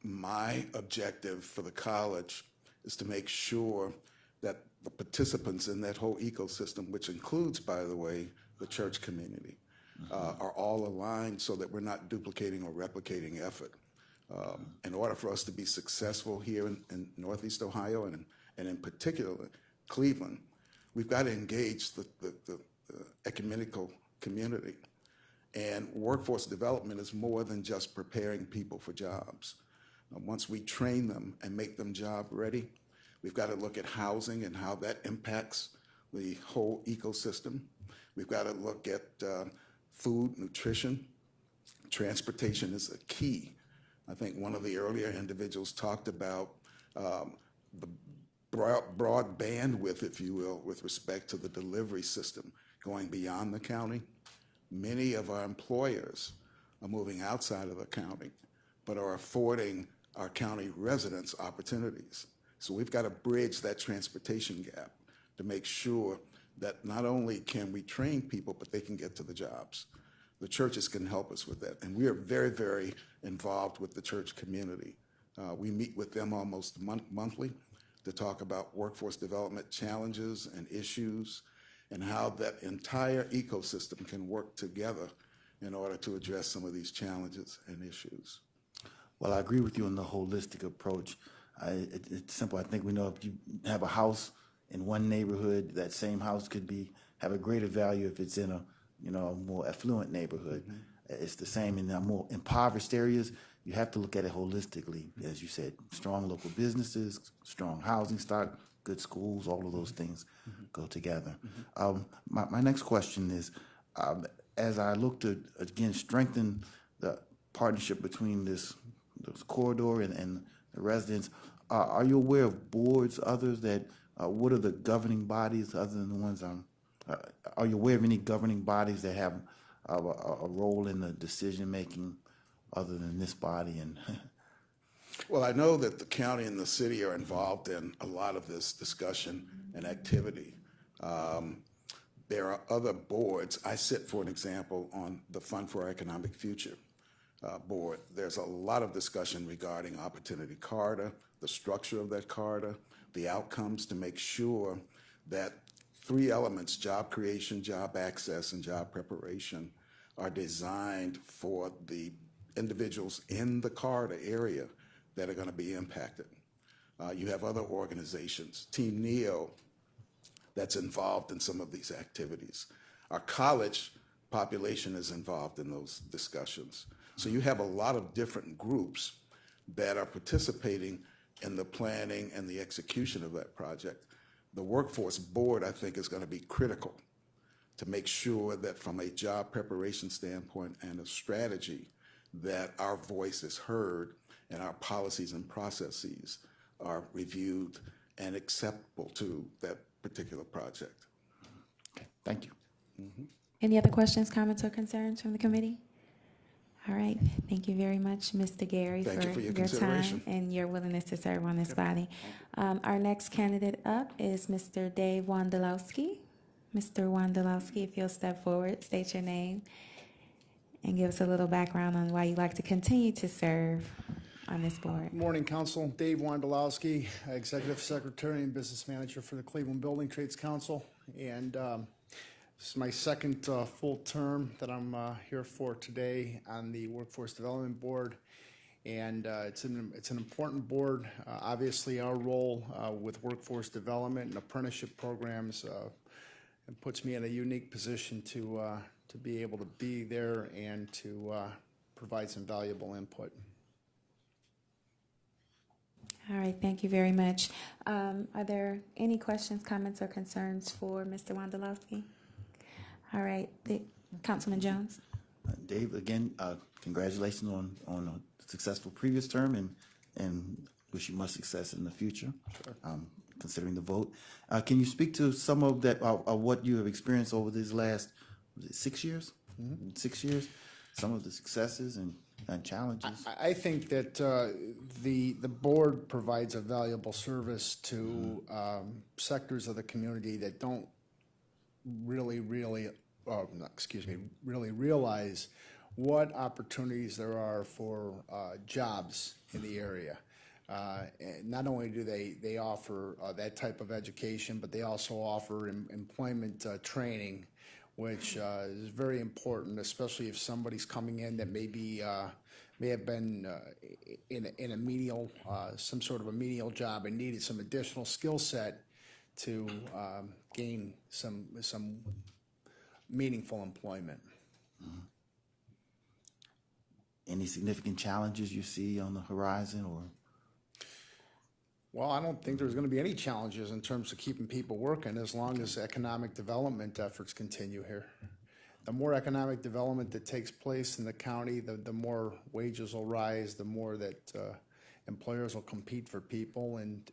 Q: my objective for the college is to make sure that the participants in that whole ecosystem, which includes, by the way, the church community, are all aligned so that we're not duplicating or replicating effort. In order for us to be successful here in Northeast Ohio and in particular Cleveland, we've got to engage the ecumenical community. And workforce development is more than just preparing people for jobs. Once we train them and make them job ready, we've got to look at housing and how that impacts the whole ecosystem. We've got to look at food, nutrition. Transportation is a key. I think one of the earlier individuals talked about the broad bandwidth, if you will, with respect to the delivery system going beyond the county. Many of our employers are moving outside of the county, but are affording our county residents opportunities. So we've got to bridge that transportation gap to make sure that not only can we train people, but they can get to the jobs. The churches can help us with that. And we are very, very involved with the church community. We meet with them almost monthly to talk about workforce development challenges and issues and how that entire ecosystem can work together in order to address some of these challenges and issues.
L: Well, I agree with you on the holistic approach. It's simple. I think we know if you have a house in one neighborhood, that same house could have a greater value if it's in a more affluent neighborhood. It's the same in the more impoverished areas. You have to look at it holistically, as you said. Strong local businesses, strong housing stock, good schools, all of those things go together. My next question is, as I look to, again, strengthen the partnership between this corridor and the residents, are you aware of boards, others that, what are the governing bodies other than the ones are you aware of any governing bodies that have a role in the decision-making other than this body? And
Q: Well, I know that the county and the city are involved in a lot of this discussion and activity. There are other boards. I sit, for an example, on the Fund for Economic Future board. There's a lot of discussion regarding Opportunity Corridor, the structure of that corridor, the outcomes to make sure that three elements, job creation, job access, and job preparation, are designed for the individuals in the corridor area that are going to be impacted. You have other organizations, Team NEO, that's involved in some of these activities. Our college population is involved in those discussions. So you have a lot of different groups that are participating in the planning and the execution of that project. The workforce board, I think, is going to be critical to make sure that from a job preparation standpoint and a strategy, that our voice is heard and our policies and processes are reviewed and acceptable to that particular project.
L: okay, thank you.
F: Any other questions, comments, or concerns from the committee? All right, thank you very much, Mr. Gary,
Q: Thank you for your
F: time
Q: consideration.
F: and your willingness to serve on this body. Our next candidate up is Mr. Dave Wondolowski. Mr. Wondolowski, if you'll step forward, state your name, and give us a little background on why you'd like to continue to serve on this board.
R: Morning, Council. Dave Wondolowski, Executive Secretary and Business Manager for the Cleveland Building Trades Council. And this is my second full term that I'm here for today on the Workforce Development Board. And it's an important board. Obviously, our role with workforce development and apprenticeship programs it puts me in a unique position to be able to be there and to provide some valuable input.
F: All right, thank you very much. Are there any questions, comments, or concerns for Mr. Wondolowski? All right, Councilman Jones.
L: Dave, again, congratulations on a successful previous term and wish you much success in the future. Sure. Considering the vote. Can you speak to some of that, what you have experienced over these last 6 years? 6 years? Some of the successes and challenges?
R: I think that the board provides a valuable service to sectors of the community that don't really really realize what opportunities there are for jobs in the area. And not only do they offer that type of education, but they also offer employment training, which is very important, especially if somebody's coming in that may have been in a menial, some sort of a menial job and needed some additional skill set to gain some meaningful employment.
L: Any significant challenges you see on the horizon, or?
R: Well, I don't think there's going to be any challenges in terms of keeping people working as long as economic development efforts continue here. The more economic development that takes place in the county, the more wages will rise, the more that employers will compete for people, and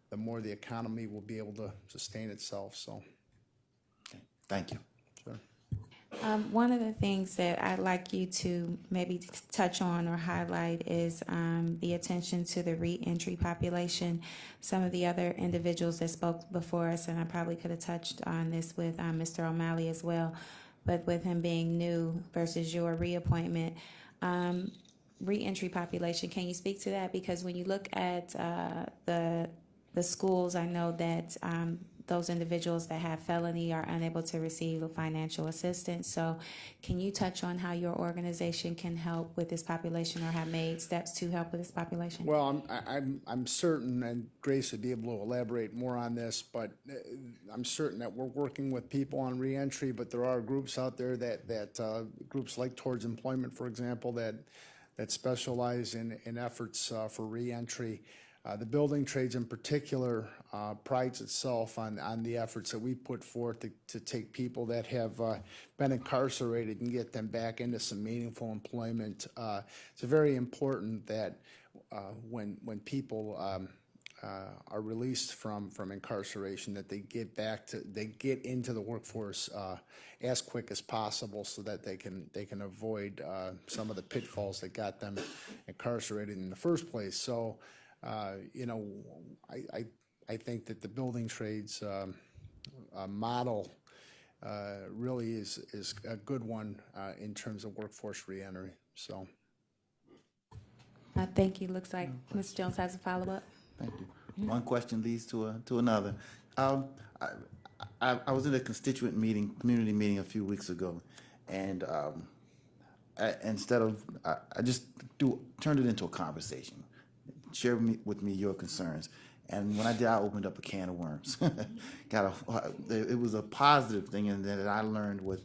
R: the more the economy will be able to sustain itself. So,
L: Thank you.
R: sure.
F: One of the things that I'd like you to maybe touch on or highlight is the attention to the reentry population. Some of the other individuals that spoke before us, and I probably could have touched on this with Mr. O'Malley as well, but with him being new versus your reappointment, reentry population, can you speak to that? Because when you look at the schools, I know that those individuals that have felony are unable to receive financial assistance. So can you touch on how your organization can help with this population or have made steps to help with this population?
R: Well, I'm certain, and Grace would be able to elaborate more on this, but I'm certain that we're working with people on reentry, but there are groups out there that groups like Towards Employment, for example, that specialize in efforts for reentry. The building trades in particular prides itself on the efforts that we put forth to take people that have been incarcerated and get them back into some meaningful employment. It's very important that when people are released from incarceration, that they get into the workforce as quick as possible, so that they can avoid some of the pitfalls that got them incarcerated in the first place. So. I think that the building trades model really is a good one in terms of workforce reentry. So,
F: thank you. Looks like Ms. Jones has a follow-up.
L: Thank you. One question leads to another. I was in a constituent meeting, community meeting a few weeks ago, and I just turned it into a conversation. Share with me your concerns, and when I did, I opened up a can of worms. It was a positive thing, and that I learned what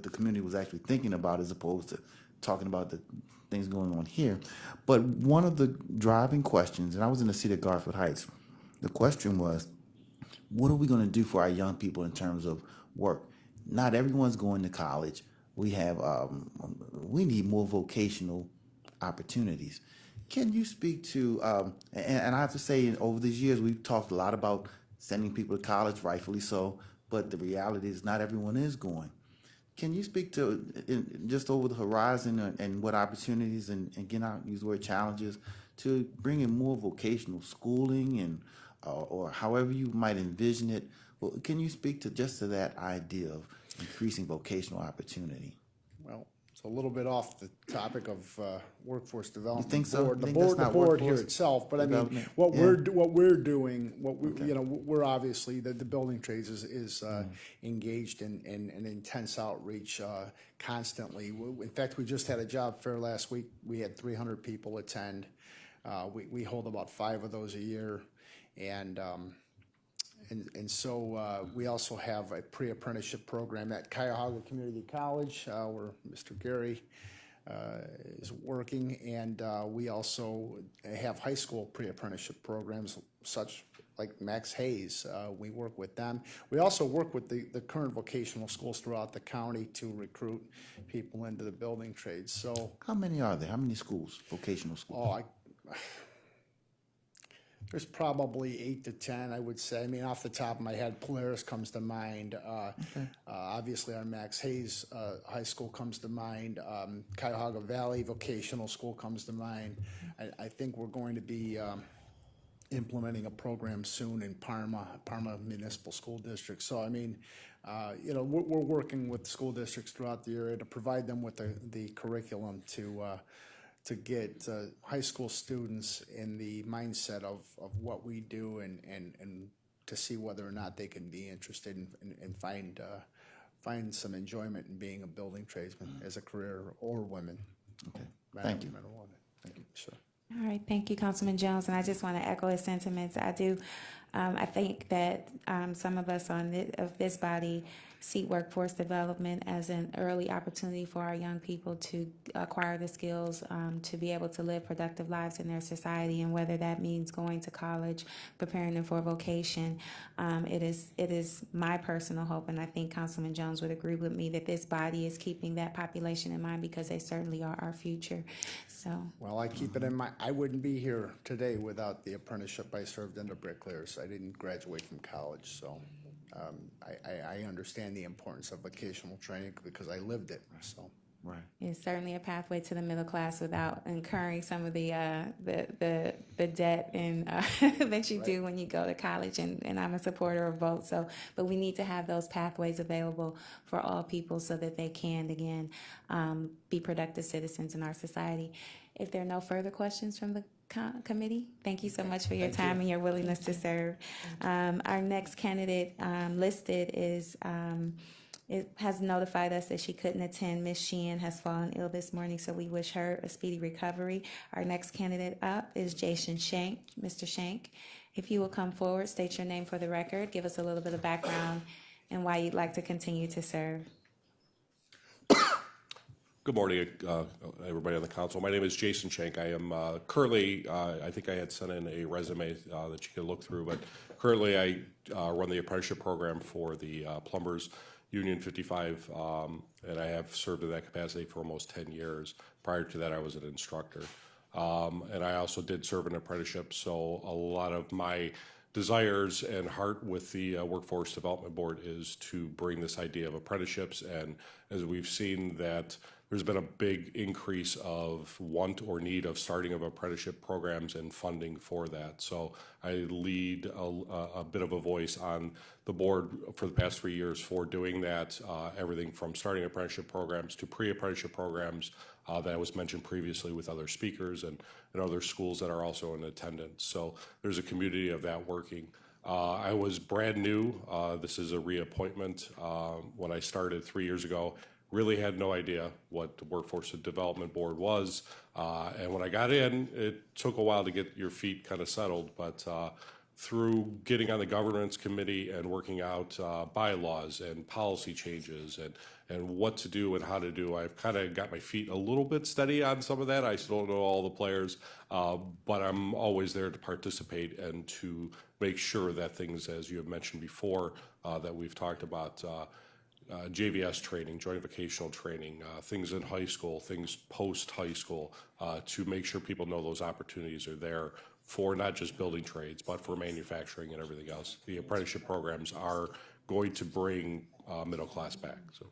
L: the community was actually thinking about, as opposed to talking about the things going on here. But one of the driving questions, and I was in the city of Garfield Heights, the question was, what are we going to do for our young people in terms of work? Not everyone's going to college. We need more vocational opportunities. Can you speak to, and I have to say, over these years, we've talked a lot about sending people to college, rightfully so, but the reality is not everyone is going. Can you speak to, just over the horizon, and what opportunities, and again, I'll use the word challenges, to bring in more vocational schooling, and or however you might envision it? Well, can you speak to that idea of increasing vocational opportunity?
R: well, it's a little bit off the topic of workforce development.
L: You think so?
R: Board,
L: You think
R: the
L: that's
R: board,
L: not
R: the board here
L: workforce
R: itself, but I mean,
L: development?
R: what
L: Yeah.
R: we're doing, we're obviously, the building trades is engaged in intense outreach constantly. In fact, we just had a job fair last week. We had 300 people attend. We hold about 5 of those a year, and so we also have a pre-apprenticeship program at Cuyahoga Community College, where Mr. Gary is working, and we also have high school pre-apprenticeship programs, such like Max Hayes. We work with them. We also work with the current vocational schools throughout the county to recruit people into the building trades. So,
L: How many are there? How many schools, vocational schools?
R: There's probably 8 to 10, I would say. I mean, off the top of my head, Polaris comes to mind. Obviously, our Max Hayes High School comes to mind. Cuyahoga Valley Vocational School comes to mind. I think we're going to be implementing a program soon in Parma Municipal School District. So, I mean, We're working with school districts throughout the area to provide them with the curriculum to get high school students in the mindset of what we do and to see whether or not they can be interested and find some enjoyment in being a building tradesman as a career, or women.
L: Okay, thank you.
R: Man or woman. Thank you, sir.
F: All right, thank you, Councilman Jones, and I just want to echo his sentiments. I think that some of us of this body see workforce development as an early opportunity for our young people to acquire the skills to be able to live productive lives in their society, and whether that means going to college, preparing them for a vocation. It is my personal hope, and I think Councilman Jones would agree with me, that this body is keeping that population in mind, because they certainly are our future. So.
R: Well, I keep it in mind. I wouldn't be here today without the apprenticeship I served under bricklayers. I didn't graduate from college, so I understand the importance of vocational training because I lived it. So.
L: Right.
F: It's certainly a pathway to the middle class without incurring some of the debt and that you do when you go to college. And I'm a supporter of both. So, but we need to have those pathways available for all people so that they can again be productive citizens in our society. If there are no further questions from the committee, thank you so much for your time and your willingness to serve. Our next candidate listed is. It has notified us that she couldn't attend. Ms. Sheehan has fallen ill this morning, so we wish her a speedy recovery. Our next candidate up is Jason Shank. Mr. Shank, if you will come forward, state your name for the record, give us a little bit of background and why you'd like to continue to serve.
S: Good morning, everybody on the council. My name is Jason Shank. I am currently, I think I had sent in a resume that you can look through, but currently I run the apprenticeship program for the plumbers, Union 55, and I have served in that capacity for almost 10 years. Prior to that, I was an instructor. And I also did serve an apprenticeship, so a lot of my desires and heart with the Workforce Development Board is to bring this idea of apprenticeships, and as we've seen that there's been a big increase of want or need of starting of apprenticeship programs and funding for that. So I lead a bit of a voice on the board for the past 3 years for doing that, everything from starting apprenticeship programs to pre-apprenticeship programs that was mentioned previously with other speakers and other schools that are also in attendance. So there's a community of that working. I was brand new. This is a reappointment. When I started 3 years ago, really had no idea what the Workforce Development Board was. And when I got in, it took a while to get your feet kind of settled, but through getting on the governance committee and working out bylaws and policy changes and what to do and how to do, I've kind of got my feet a little bit steady on some of that. I still don't know all the players, but I'm always there to participate and to make sure that things, as you have mentioned before, that we've talked about, JVS training, joint vocational training, things in high school, things post-high school, to make sure people know those opportunities are there for not just building trades, but for manufacturing and everything else. The apprenticeship programs are going to bring middle class back. So.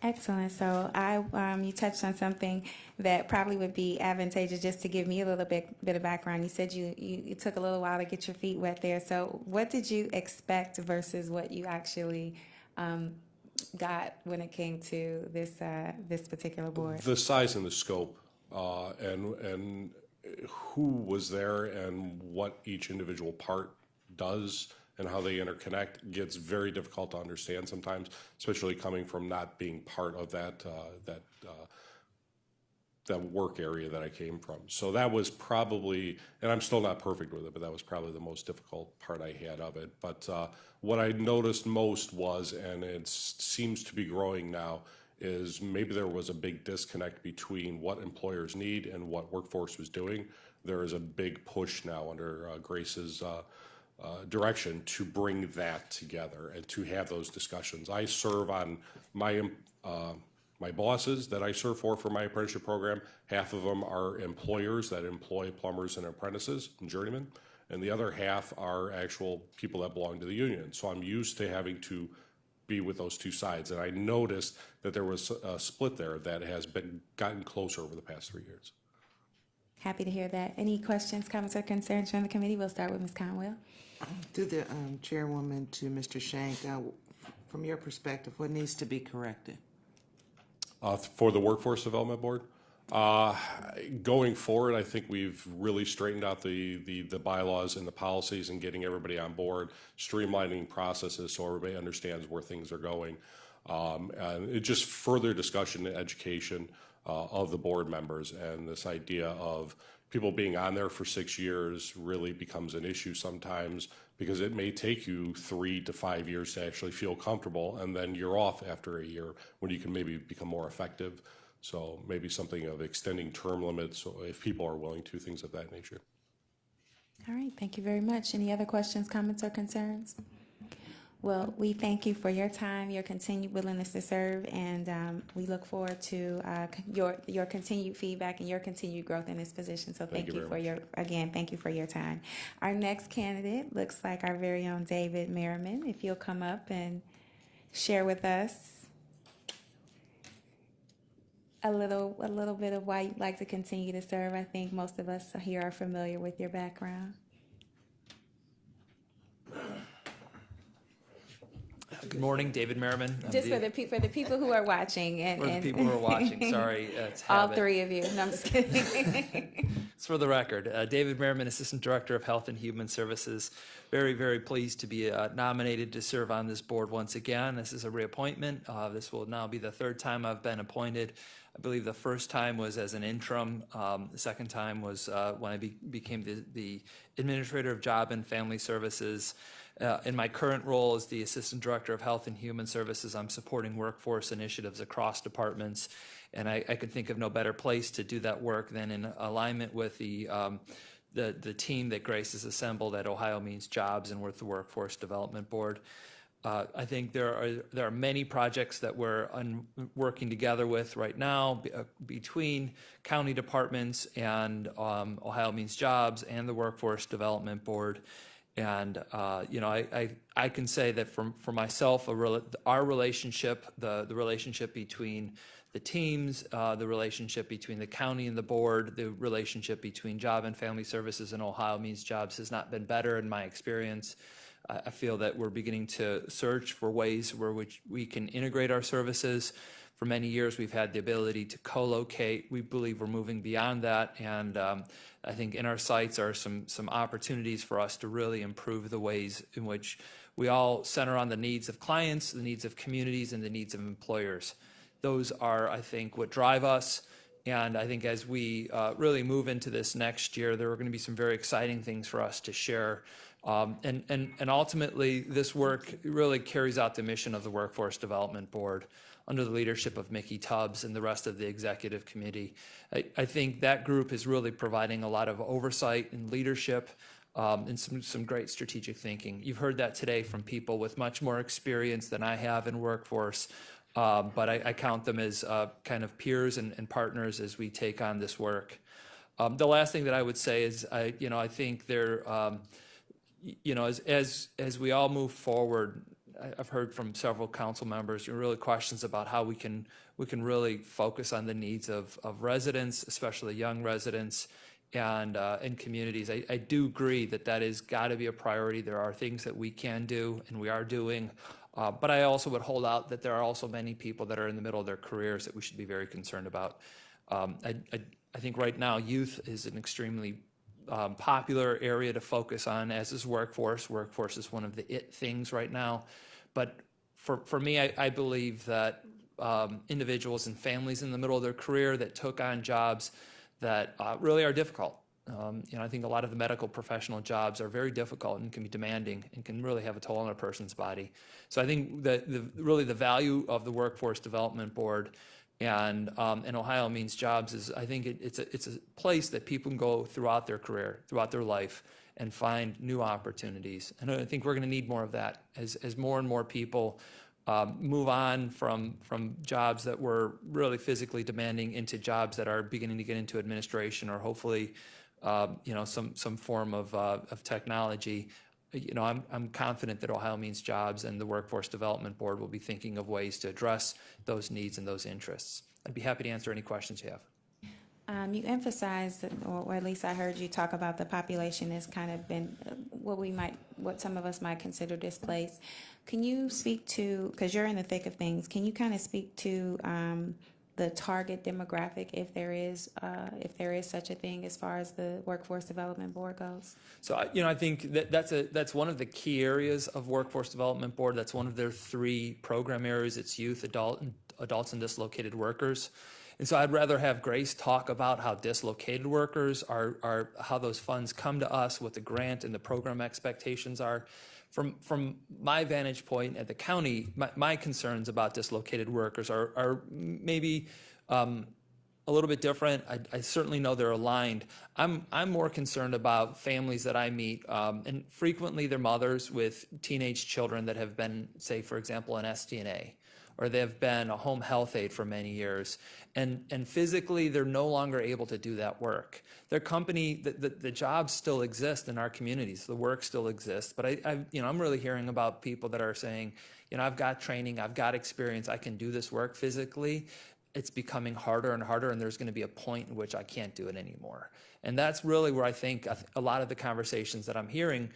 F: Excellent. So you touched on something that probably would be advantageous just to give me a little bit of background. You said you took a little while to get your feet wet there. So what did you expect versus what you actually got when it came to this particular board?
S: The size and the scope, and who was there and what each individual part does and how they interconnect gets very difficult to understand sometimes, especially coming from not being part of that work area that I came from. So that was probably, and I'm still not perfect with it, but that was probably the most difficult part I had of it. But what I noticed most was, and it seems to be growing now, is maybe there was a big disconnect between what employers need and what workforce was doing. There is a big push now under Grace's direction to bring that together and to have those discussions. I serve on my bosses that I serve for my apprenticeship program. Half of them are employers that employ plumbers and apprentices and journeymen, and the other half are actual people that belong to the union. So I'm used to having to be with those two sides, and I noticed that there was a split there that has gotten closer over the past 3 years.
F: Happy to hear that. Any questions, comments, or concerns from the committee? We'll start with Ms. Conwell.
G: To the chairwoman, to Mr. Shank, from your perspective, what needs to be corrected?
S: For the Workforce Development Board, going forward, I think we've really straightened out the bylaws and the policies and getting everybody on board, streamlining processes so everybody understands where things are going. And it just further discussion and education of the board members, and this idea of people being on there for 6 years really becomes an issue sometimes, because it may take you 3 to 5 years to actually feel comfortable, and then you're off after a year when you can maybe become more effective. So maybe something of extending term limits, if people are willing to, things of that nature.
F: All right, thank you very much. Any other questions, comments, or concerns? Well, we thank you for your time, your continued willingness to serve, and we look forward to your continued feedback and your continued growth in this position. So thank you for thank you for your time. Our next candidate looks like our very own David Merriman. If you'll come up and share with us a little bit of why you'd like to continue to serve. I think most of us here are familiar with your background.
T: Good morning, David Merriman.
F: Just for the people who are watching, and
T: for the people who are watching, sorry, it's
F: all three of you. No, I'm just kidding.
T: It's for the record. David Merriman, Assistant Director of Health and Human Services. Very, very pleased to be nominated to serve on this board once again. This is a reappointment. This will now be the third time I've been appointed. I believe the first time was as an interim. The second time was when I became the Administrator of Job and Family Services. In my current role as the Assistant Director of Health and Human Services, I'm supporting workforce initiatives across departments, and I could think of no better place to do that work than in alignment with the team that Grace has assembled at Ohio Means Jobs and with the Workforce Development Board. I think there are many projects that we're working together with right now between county departments and Ohio Means Jobs and the Workforce Development Board. And I can say that for myself, our relationship, the relationship between the teams, the relationship between the county and the board, the relationship between Job and Family Services and Ohio Means Jobs has not been better in my experience. I feel that we're beginning to search for ways where we can integrate our services. For many years, we've had the ability to co-locate. We believe we're moving beyond that, and I think in our sights are some opportunities for us to really improve the ways in which we all center on the needs of clients, the needs of communities, and the needs of employers. Those are, I think, what drive us. And I think as we really move into this next year, there are going to be some very exciting things for us to share. And ultimately, this work really carries out the mission of the Workforce Development Board under the leadership of Mickey Tubbs and the rest of the executive committee. I think that group is really providing a lot of oversight and leadership and some great strategic thinking. You've heard that today from people with much more experience than I have in workforce, but I count them as kind of peers and partners as we take on this work. The last thing that I would say is, I think there, as we all move forward, I've heard from several council members really questions about how we can really focus on the needs of residents, especially young residents, and communities. I do agree that is got to be a priority. There are things that we can do and we are doing, but I also would hold out that there are also many people that are in the middle of their careers that we should be very concerned about. I think right now youth is an extremely popular area to focus on, as is workforce. Workforce is one of the it things right now. But for me, I believe that individuals and families in the middle of their career that took on jobs that really are difficult. I think a lot of the medical professional jobs are very difficult and can be demanding and can really have a toll on a person's body. So I think that really the value of the Workforce Development Board and Ohio Means Jobs is, I think it's a place that people can go throughout their career, throughout their life, and find new opportunities. And I think we're going to need more of that as more and more people move on from jobs that were really physically demanding into jobs that are beginning to get into administration or hopefully some form of technology. I'm confident that Ohio Means Jobs and the Workforce Development Board will be thinking of ways to address those needs and those interests. I'd be happy to answer any questions you have.
F: You emphasized, or at least I heard you talk about the population has kind of been what some of us might consider displaced. Can you speak to, because you're in the thick of things, can you kind of speak to the target demographic, if there is such a thing as far as the Workforce Development Board goes?
T: So, I think that's one of the key areas of Workforce Development Board. That's one of their 3 program areas. It's youth, adults, and dislocated workers. And so I'd rather have Grace talk about how dislocated workers are how those funds come to us, what the grant and the program expectations are. From my vantage point at the county, my concerns about dislocated workers are maybe a little bit different. I certainly know they're aligned. I'm more concerned about families that I meet, and frequently they're mothers with teenage children that have been, say, for example, an SDNA, or they've been a home health aide for many years, and physically they're no longer able to do that work. Their company, the jobs still exist in our communities, the work still exists, but I'm really hearing about people that are saying, I've got training, I've got experience, I can do this work physically. It's becoming harder and harder, and there's going to be a point in which I can't do it anymore. And that's really where I think a lot of the conversations that I'm hearing,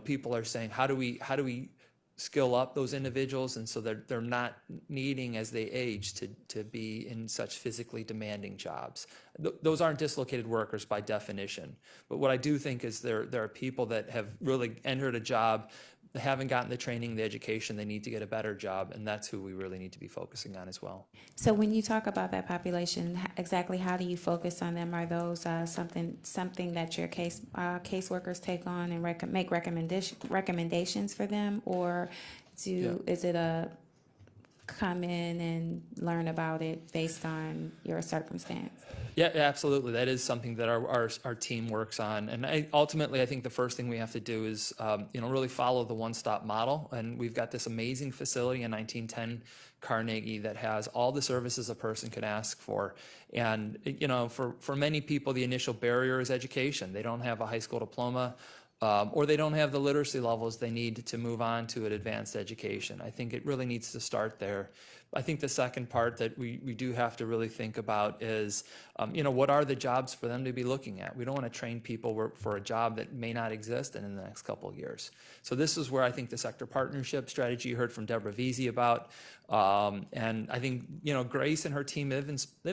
T: people are saying, how do we skill up those individuals, and so they're not needing as they age to be in such physically demanding jobs. Those aren't dislocated workers by definition, but what I do think is there are people that have really entered a job, they haven't gotten the training, the education, they need to get a better job, and that's who we really need to be focusing on as well.
F: So when you talk about that population, exactly how do you focus on them? Are those something that your caseworkers take on and make recommendations for them, or is it a come in and learn about it based on your circumstance?
T: Yeah, absolutely. That is something that our team works on. And ultimately, I think the first thing we have to do is, really follow the one-stop model. And we've got this amazing facility in 1910 Carnegie that has all the services a person could ask for. And, for many people, the initial barrier is education. They don't have a high school diploma, or they don't have the literacy levels they need to move on to an advanced education. I think it really needs to start there. I think the second part that we do have to really think about is, what are the jobs for them to be looking at? We don't want to train people for a job that may not exist in the next couple of years. So this is where I think the sector partnership strategy you heard from Deborah Veazey about, and I think, Grace and her team, they've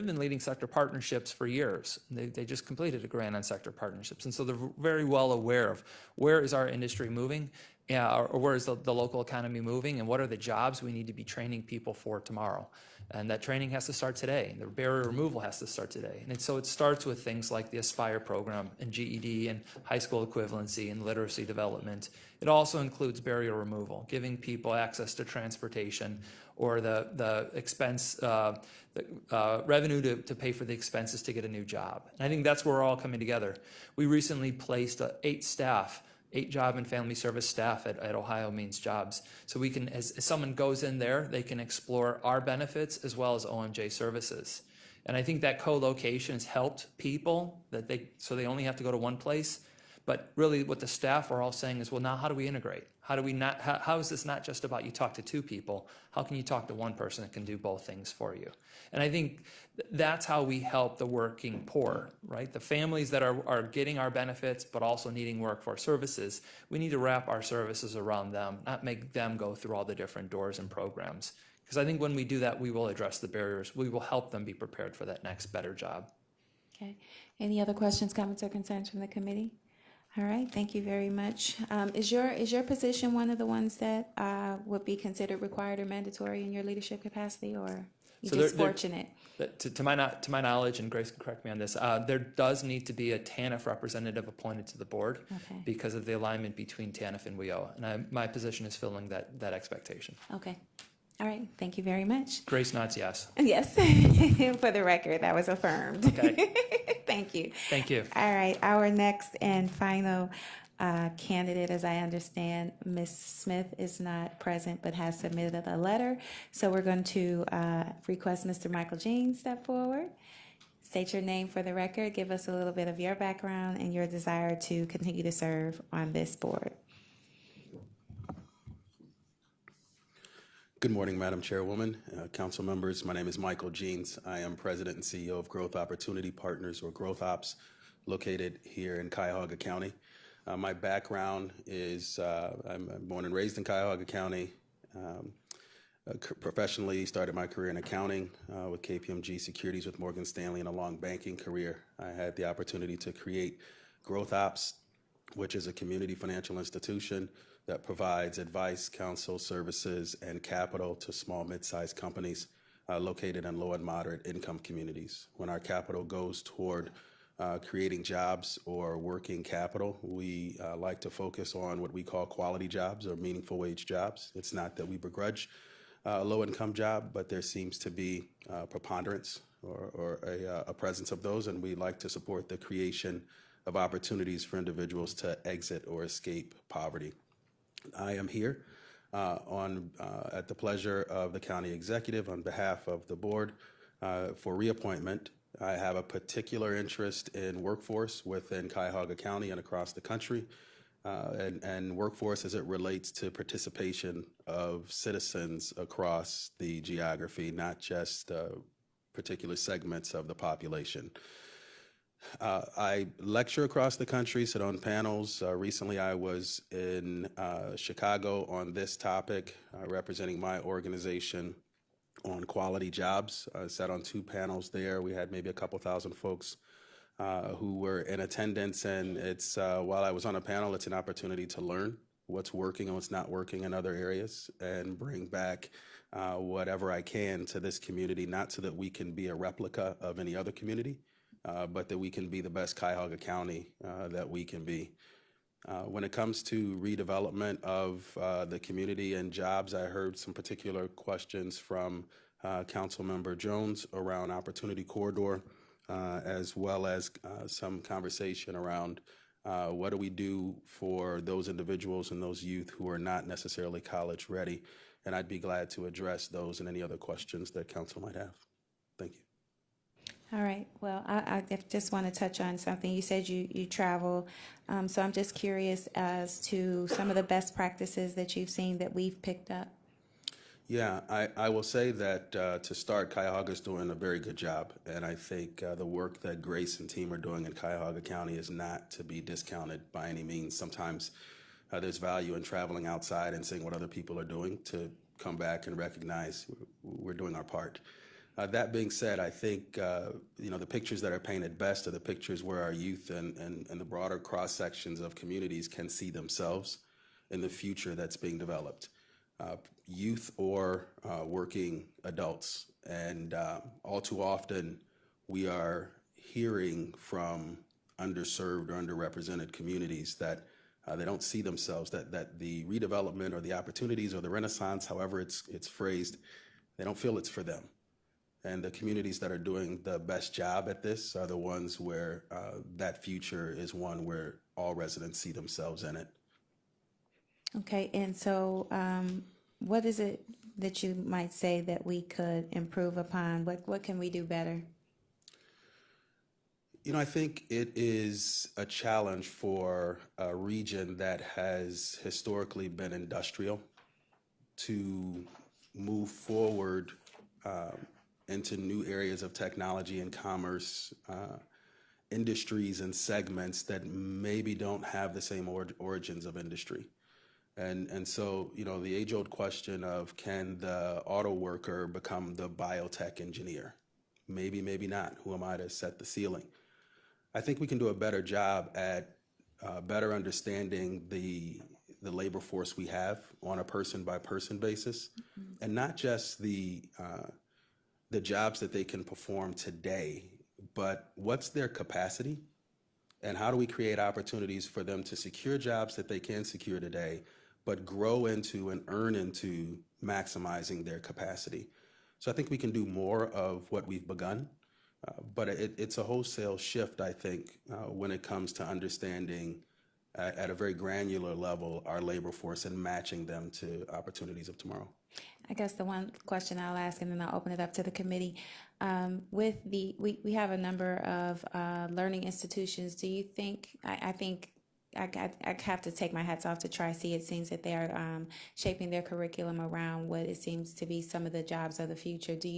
T: been leading sector partnerships for years. They just completed a grant on sector partnerships. And so they're very well aware of where is our industry moving, or where is the local economy moving, and what are the jobs we need to be training people for tomorrow. And that training has to start today. The barrier removal has to start today. And so it starts with things like the Aspire program and GED and high school equivalency and literacy development. It also includes barrier removal, giving people access to transportation or the expense, revenue to pay for the expenses to get a new job. And I think that's where we're all coming together. We recently placed 8 job and family service staff at Ohio Means Jobs. So we can, as someone goes in there, they can explore our benefits as well as OMJ services. And I think that co-location has helped people so they only have to go to one place. But really what the staff are all saying is, well, now how do we integrate? How is this not just about you talk to 2 people? How can you talk to one person that can do both things for you? And I think that's how we help the working poor, right? The families that are getting our benefits but also needing workforce services, we need to wrap our services around them, not make them go through all the different doors and programs. Because I think when we do that, we will address the barriers. We will help them be prepared for that next better job.
F: Okay. Any other questions, comments, or concerns from the committee? All right, thank you very much. Is your position one of the ones that would be considered required or mandatory in your leadership capacity, or you're just fortunate?
T: To my knowledge, and Grace can correct me on this, there does need to be a TANF representative appointed to the board because of the alignment between TANF and WIO. And my position is filling that expectation.
F: Okay. All right, thank you very much.
T: Grace nods yes.
F: Yes, for the record, that was affirmed.
T: Okay.
F: Thank you.
T: Thank you.
F: All right, our next and final candidate, as I understand, Ms. Smith is not present but has submitted a letter. So we're going to request Mr. Michael Jean step forward. State your name for the record, give us a little bit of your background and your desire to continue to serve on this board.
U: Good morning, Madam Chairwoman, council members. My name is Michael Jeans. I am President and CEO of Growth Opportunity Partners, or Growth Ops, located here in Cuyahoga County. My background is I'm born and raised in Cuyahoga County. Professionally, started my career in accounting with KPMG Securities with Morgan Stanley and a long banking career. I had the opportunity to create Growth Ops, which is a community financial institution that provides advice, counsel, services, and capital to small, mid-sized companies located in low and moderate income communities. When our capital goes toward creating jobs or working capital, we like to focus on what we call quality jobs or meaningful wage jobs. It's not that we begrudge a low-income job, but there seems to be preponderance or a presence of those, and we like to support the creation of opportunities for individuals to exit or escape poverty. I am here at the pleasure of the county executive on behalf of the board for reappointment. I have a particular interest in workforce within Cuyahoga County and across the country, and workforce as it relates to participation of citizens across the geography, not just particular segments of the population. I lecture across the country, sit on panels. Recently I was in Chicago on this topic, representing my organization on quality jobs. I sat on 2 panels there. We had maybe a couple thousand folks who were in attendance, and it's while I was on a panel, it's an opportunity to learn what's working and what's not working in other areas and bring back whatever I can to this community, not so that we can be a replica of any other community, but that we can be the best Cuyahoga County that we can be. When it comes to redevelopment of the community and jobs, I heard some particular questions from Councilmember Jones around Opportunity Corridor, as well as some conversation around what do we do for those individuals and those youth who are not necessarily college ready. And I'd be glad to address those and any other questions that council might have. Thank you.
F: All right. Well, I just want to touch on something. You said you travel, so I'm just curious as to some of the best practices that you've seen that we've picked up.
U: Yeah, I will say that to start, Cuyahoga's doing a very good job, and I think the work that Grace and team are doing in Cuyahoga County is not to be discounted by any means. Sometimes there's value in traveling outside and seeing what other people are doing to come back and recognize we're doing our part. That being said, I think the pictures that are painted best are the pictures where our youth and the broader cross sections of communities can see themselves in the future that's being developed. Youth or working adults, and all too often we are hearing from underserved or underrepresented communities that they don't see themselves, that the redevelopment or the opportunities or the renaissance, however it's phrased, they don't feel it's for them. And the communities that are doing the best job at this are the ones where that future is one where all residents see themselves in it.
F: Okay, and so what is it that you might say that we could improve upon? What can we do better?
U: I think it is a challenge for a region that has historically been industrial to move forward into new areas of technology and commerce, industries and segments that maybe don't have the same origins of industry. And so, the age-old question of can the auto worker become the biotech engineer? Maybe, maybe not. Who am I to set the ceiling? I think we can do a better job at better understanding the labor force we have on a person-by-person basis, and not just the jobs that they can perform today, but what's their capacity, and how do we create opportunities for them to secure jobs that they can secure today, but grow into and earn into maximizing their capacity. So I think we can do more of what we've begun, but it's a wholesale shift, I think, when it comes to understanding at a very granular level our labor force and matching them to opportunities of tomorrow.
F: I guess the one question I'll ask, and then I'll open it up to the committee. We have a number of learning institutions. Do you think, I have to take my hats off to Tri-C. It seems that they are shaping their curriculum around what it seems to be some of the jobs of the future. Do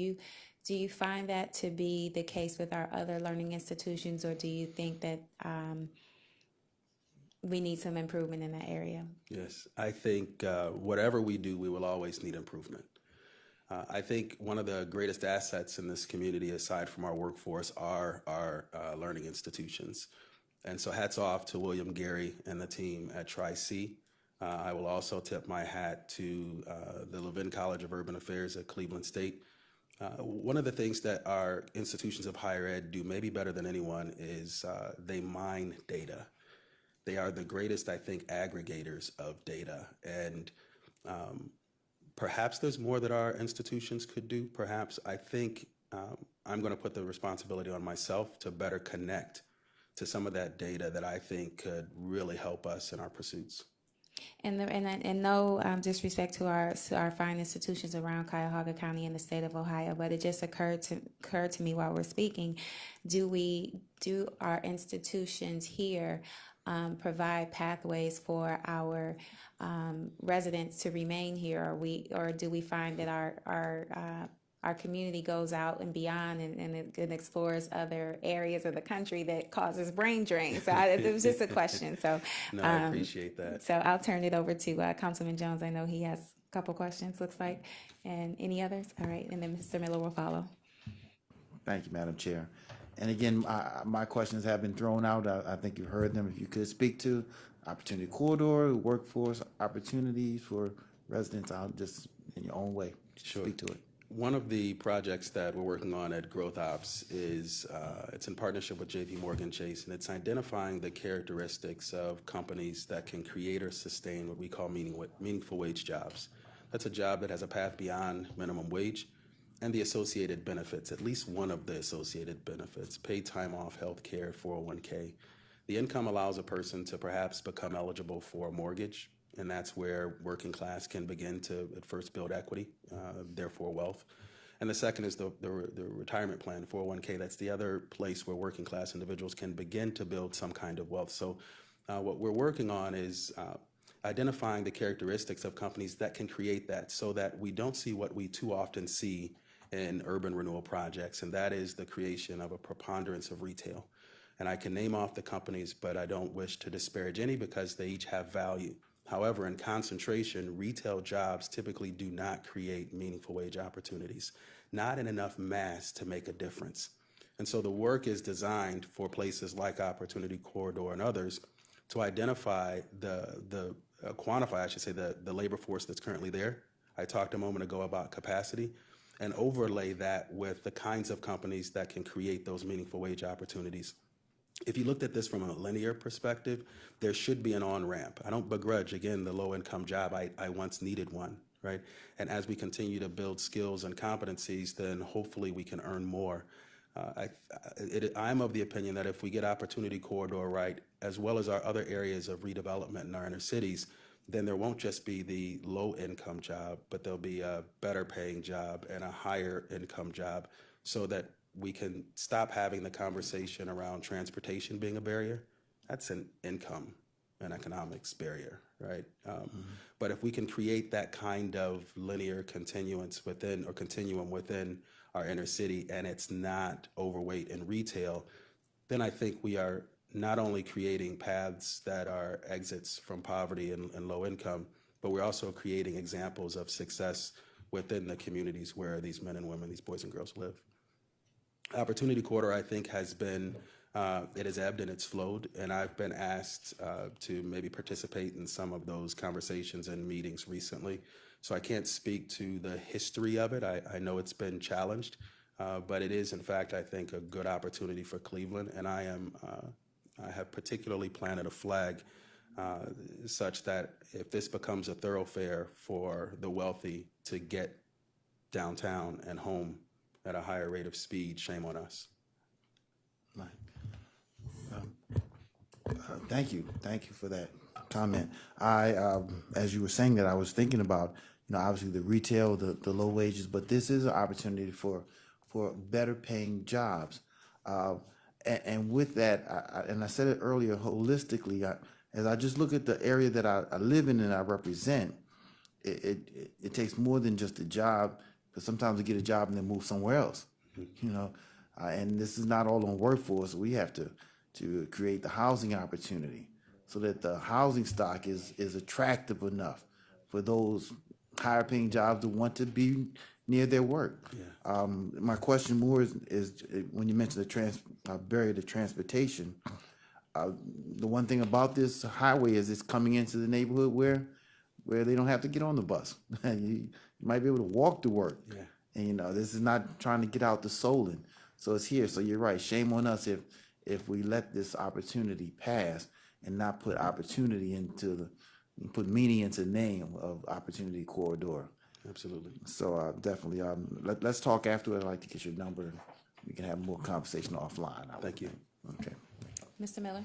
F: you find that to be the case with our other learning institutions, or do you think that we need some improvement in that area?
U: Yes, I think whatever we do, we will always need improvement. I think one of the greatest assets in this community, aside from our workforce, are our learning institutions. And so hats off to William Gary and the team at Tri-C. I will also tip my hat to the Levin College of Urban Affairs at Cleveland State. One of the things that our institutions of higher ed do maybe better than anyone is they mine data. They are the greatest, I think, aggregators of data. And perhaps there's more that our institutions could do. Perhaps I think I'm going to put the responsibility on myself to better connect to some of that data that I think could really help us in our pursuits.
F: And no disrespect to our fine institutions around Cuyahoga County in the state of Ohio, but it just occurred to me while we're speaking. Do our institutions here provide pathways for our residents to remain here, or do we find that our community goes out and beyond and explores other areas of the country that causes brain drain? So it was just a question. So
U: no, I appreciate that.
F: So I'll turn it over to Councilman Jones. I know he has a couple questions, looks like. And any others? All right, and then Mr. Miller will follow.
L: Thank you, Madam Chair. And again, my questions have been thrown out. I think you've heard them. If you could speak to opportunity corridor, workforce opportunities for residents, out just in your own way.
U: Sure.
L: Speak to it.
U: One of the projects that we're working on at Growth Ops is it's in partnership with JP Morgan Chase, and it's identifying the characteristics of companies that can create or sustain what we call meaningful wage jobs. That's a job that has a path beyond minimum wage and the associated benefits, at least one of the associated benefits, paid time off, health care, 401k. The income allows a person to perhaps become eligible for a mortgage, and that's where working class can begin to at first build equity, therefore wealth. And the second is the retirement plan, 401k. That's the other place where working class individuals can begin to build some kind of wealth. So what we're working on is identifying the characteristics of companies that can create that, so that we don't see what we too often see in urban renewal projects, and that is the creation of a preponderance of retail. And I can name off the companies, but I don't wish to disparage any because they each have value. However, in concentration, retail jobs typically do not create meaningful wage opportunities, not in enough mass to make a difference. And so the work is designed for places like Opportunity Corridor and others to identify quantify, I should say, the labor force that's currently there. I talked a moment ago about capacity, and overlay that with the kinds of companies that can create those meaningful wage opportunities. If you looked at this from a linear perspective, there should be an on-ramp. I don't begrudge, again, the low-income job. I once needed one, right? And as we continue to build skills and competencies, then hopefully we can earn more. I'm of the opinion that if we get Opportunity Corridor right, as well as our other areas of redevelopment in our inner cities, then there won't just be the low-income job, but there'll be a better-paying job and a higher-income job, so that we can stop having the conversation around transportation being a barrier. That's an income and economics barrier, right? But if we can create that kind of linear continuance within, or continuum within our inner city, and it's not overweight in retail, then I think we are not only creating paths that are exits from poverty and low income, but we're also creating examples of success within the communities where these men and women, these boys and girls live. Opportunity Corridor, I think, has been, it has ebbed and it's flowed, and I've been asked to maybe participate in some of those conversations and meetings recently. So I can't speak to the history of it. I know it's been challenged, but it is, in fact, I think, a good opportunity for Cleveland, and I have particularly planted a flag such that if this becomes a thoroughfare for the wealthy to get downtown and home at a higher rate of speed, shame on us.
L: Right. Thank you for that comment. As you were saying that, I was thinking about, obviously the retail, the low wages, but this is an opportunity for better paying jobs. And with that, and I said it earlier, holistically, As I just look at the area that I live in and I represent, it takes more than just a job, because sometimes we get a job and then move somewhere else, you know. And this is not all on workforce. We have to create the housing opportunity so that the housing stock is attractive enough for those higher paying jobs to want to be near their work.
U: Yeah.
L: My question more is when you mentioned the barrier to transportation, the one thing about this highway is it's coming into the neighborhood where they don't have to get on the bus. You might be able to walk to work.
U: Yeah.
L: And you know, this is not trying to get out to Solon. So it's here. So you're right. Shame on us if we let this opportunity pass and not put opportunity put meaning into the name of Opportunity Corridor.
U: Absolutely.
L: So definitely, let's talk after. I'd like to get your number. We can have more conversation offline.
U: Thank you.
L: Okay.
F: Mr. Miller?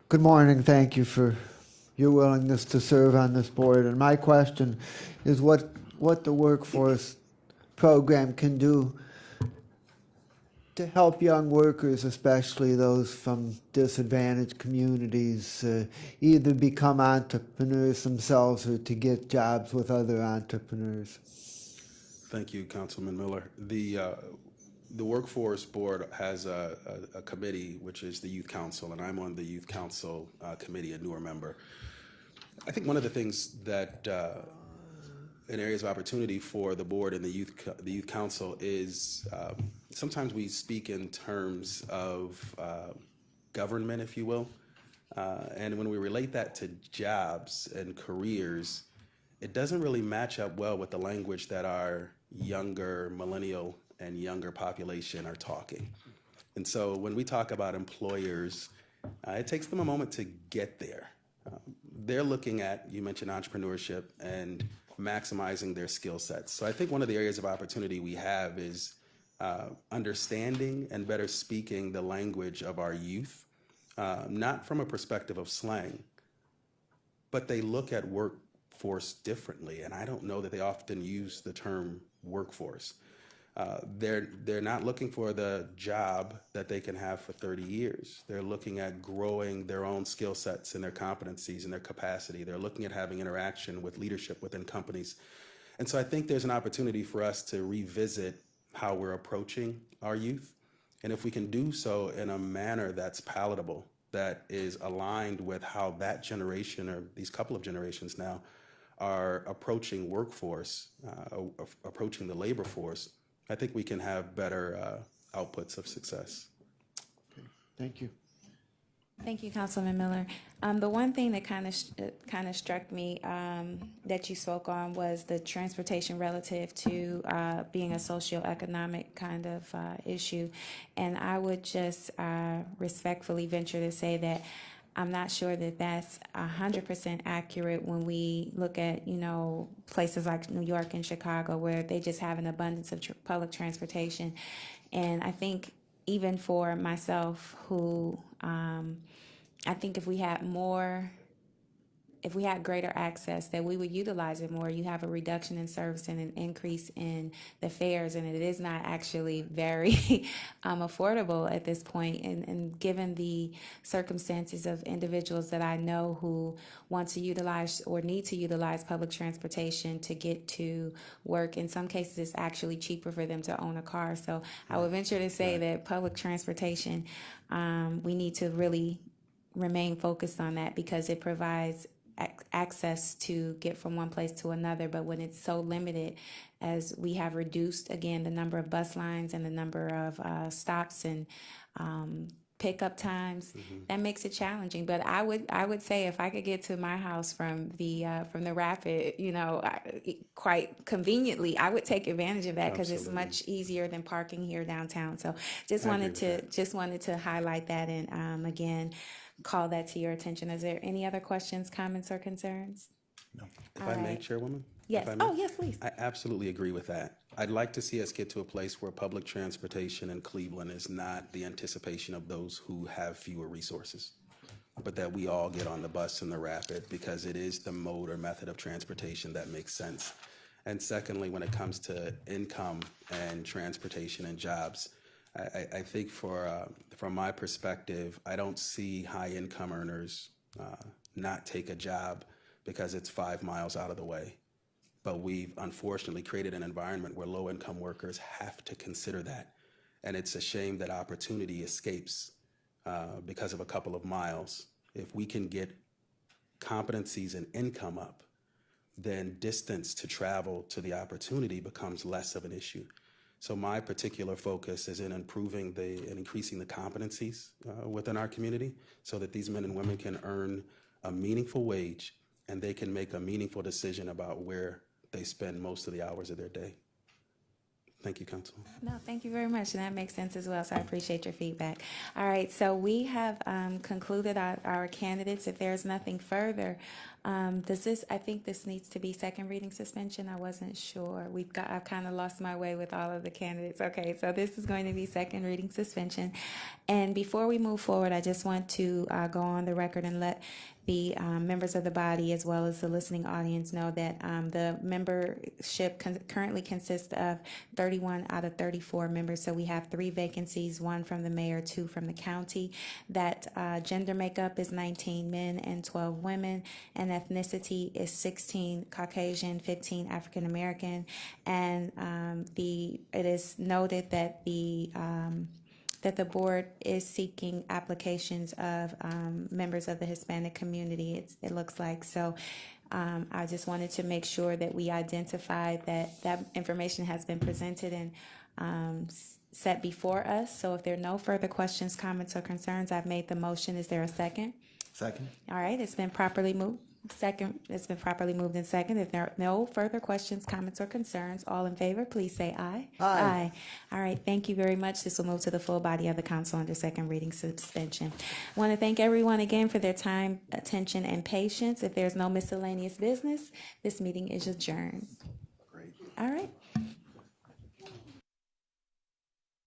C: Good morning. Thank you for your willingness to serve on this board. And my question is what the workforce program can do to help young workers, especially those from disadvantaged communities, either become entrepreneurs themselves or to get jobs with other entrepreneurs.
U: Thank you, Councilman Miller. The Workforce Board has a committee, which is the Youth Council, and I'm on the Youth Council committee, a newer member. I think one of the things that in areas of opportunity for the board and the Youth Council is sometimes we speak in terms of government, if you will, and when we relate that to jobs and careers, it doesn't really match up well with the language that our younger millennial and younger population are talking. And so when we talk about employers, it takes them a moment to get there. They're looking at, you mentioned entrepreneurship and maximizing their skill sets. So I think one of the areas of opportunity we have is understanding and better speaking the language of our youth, not from a perspective of slang, but they look at workforce differently. And I don't know that they often use the term workforce. They're not looking for the job that they can have for 30 years. They're looking at growing their own skill sets and their competencies and their capacity. They're looking at having interaction with leadership within companies. And so I think there's an opportunity for us to revisit how we're approaching our youth. And if we can do so in a manner that's palatable, that is aligned with how that generation or these couple of generations now are approaching workforce, approaching the labor force, I think we can have better outputs of success.
C: Thank you.
F: Thank you, Councilman Miller. The one thing that kind of struck me that you spoke on was the transportation relative to being a socioeconomic kind of issue, and I would just respectfully venture to say that I'm not sure that that's 100% accurate when we look at, places like New York and Chicago where they just have an abundance of public transportation. And I think even for myself who, I think if we had greater access, that we would utilize it more. You have a reduction in service and an increase in the fares, and it is not actually very affordable at this point. And given the circumstances of individuals that I know who want to utilize or need to utilize public transportation to get to work, in some cases it's actually cheaper for them to own a car. So I would venture to say that public transportation, we need to really remain focused on that because it provides access to get from one place to another. But when it's so limited, as we have reduced again the number of bus lines and the number of stops and pickup times, that makes it challenging. But I would say if I could get to my house from the Rapid, quite conveniently, I would take advantage of that because it's much easier than parking here downtown. So just wanted to highlight that and again call that to your attention. Is there any other questions, comments, or concerns?
U: No. If I may, Chairwoman?
F: Yes. Oh, yes, please.
U: I absolutely agree with that. I'd like to see us get to a place where public transportation in Cleveland is not the anticipation of those who have fewer resources, but that we all get on the bus and the Rapid because it is the mode or method of transportation that makes sense. And secondly, when it comes to income and transportation and jobs, I think from my perspective, I don't see high income earners not take a job because it's 5 miles out of the way. But we've unfortunately created an environment where low income workers have to consider that. And it's a shame that opportunity escapes because of a couple of miles. If we can get competencies and income up, then distance to travel to the opportunity becomes less of an issue. So my particular focus is in improving and increasing the competencies within our community so that these men and women can earn a meaningful wage and they can make a meaningful decision about where they spend most of the hours of their day. Thank you, Council.
F: No, thank you very much, and that makes sense as well, so I appreciate your feedback. All right, so we have concluded our candidates. If there's nothing further, I think this needs to be second reading suspension. I wasn't sure. I've kind of lost my way with all of the candidates. Okay, so this is going to be second reading suspension. And before we move forward, I just want to go on the record and let the members of the body as well as the listening audience know that the membership currently consists of 31 out of 34 members. So we have 3 vacancies, 1 from the mayor, 2 from the county. That gender makeup is 19 men and 12 women, and ethnicity is 16 Caucasian, 15 African American, and it is noted that the board is seeking applications of members of the Hispanic community, it looks like. So I just wanted to make sure that we identified that information has been presented and set before us. So if there are no further questions, comments, or concerns, I've made the motion. Is there a second?
L: Second.
F: All right, it's been properly moved. Second, it's been properly moved and second. If there are no further questions, comments, or concerns, all in favor, please say aye.
C: Aye.
F: All right, thank you very much. This will move to the full body of the council under second reading suspension. I want to thank everyone again for their time, attention, and patience. If there's no miscellaneous business, this meeting is adjourned.
L: Great.
F: All right.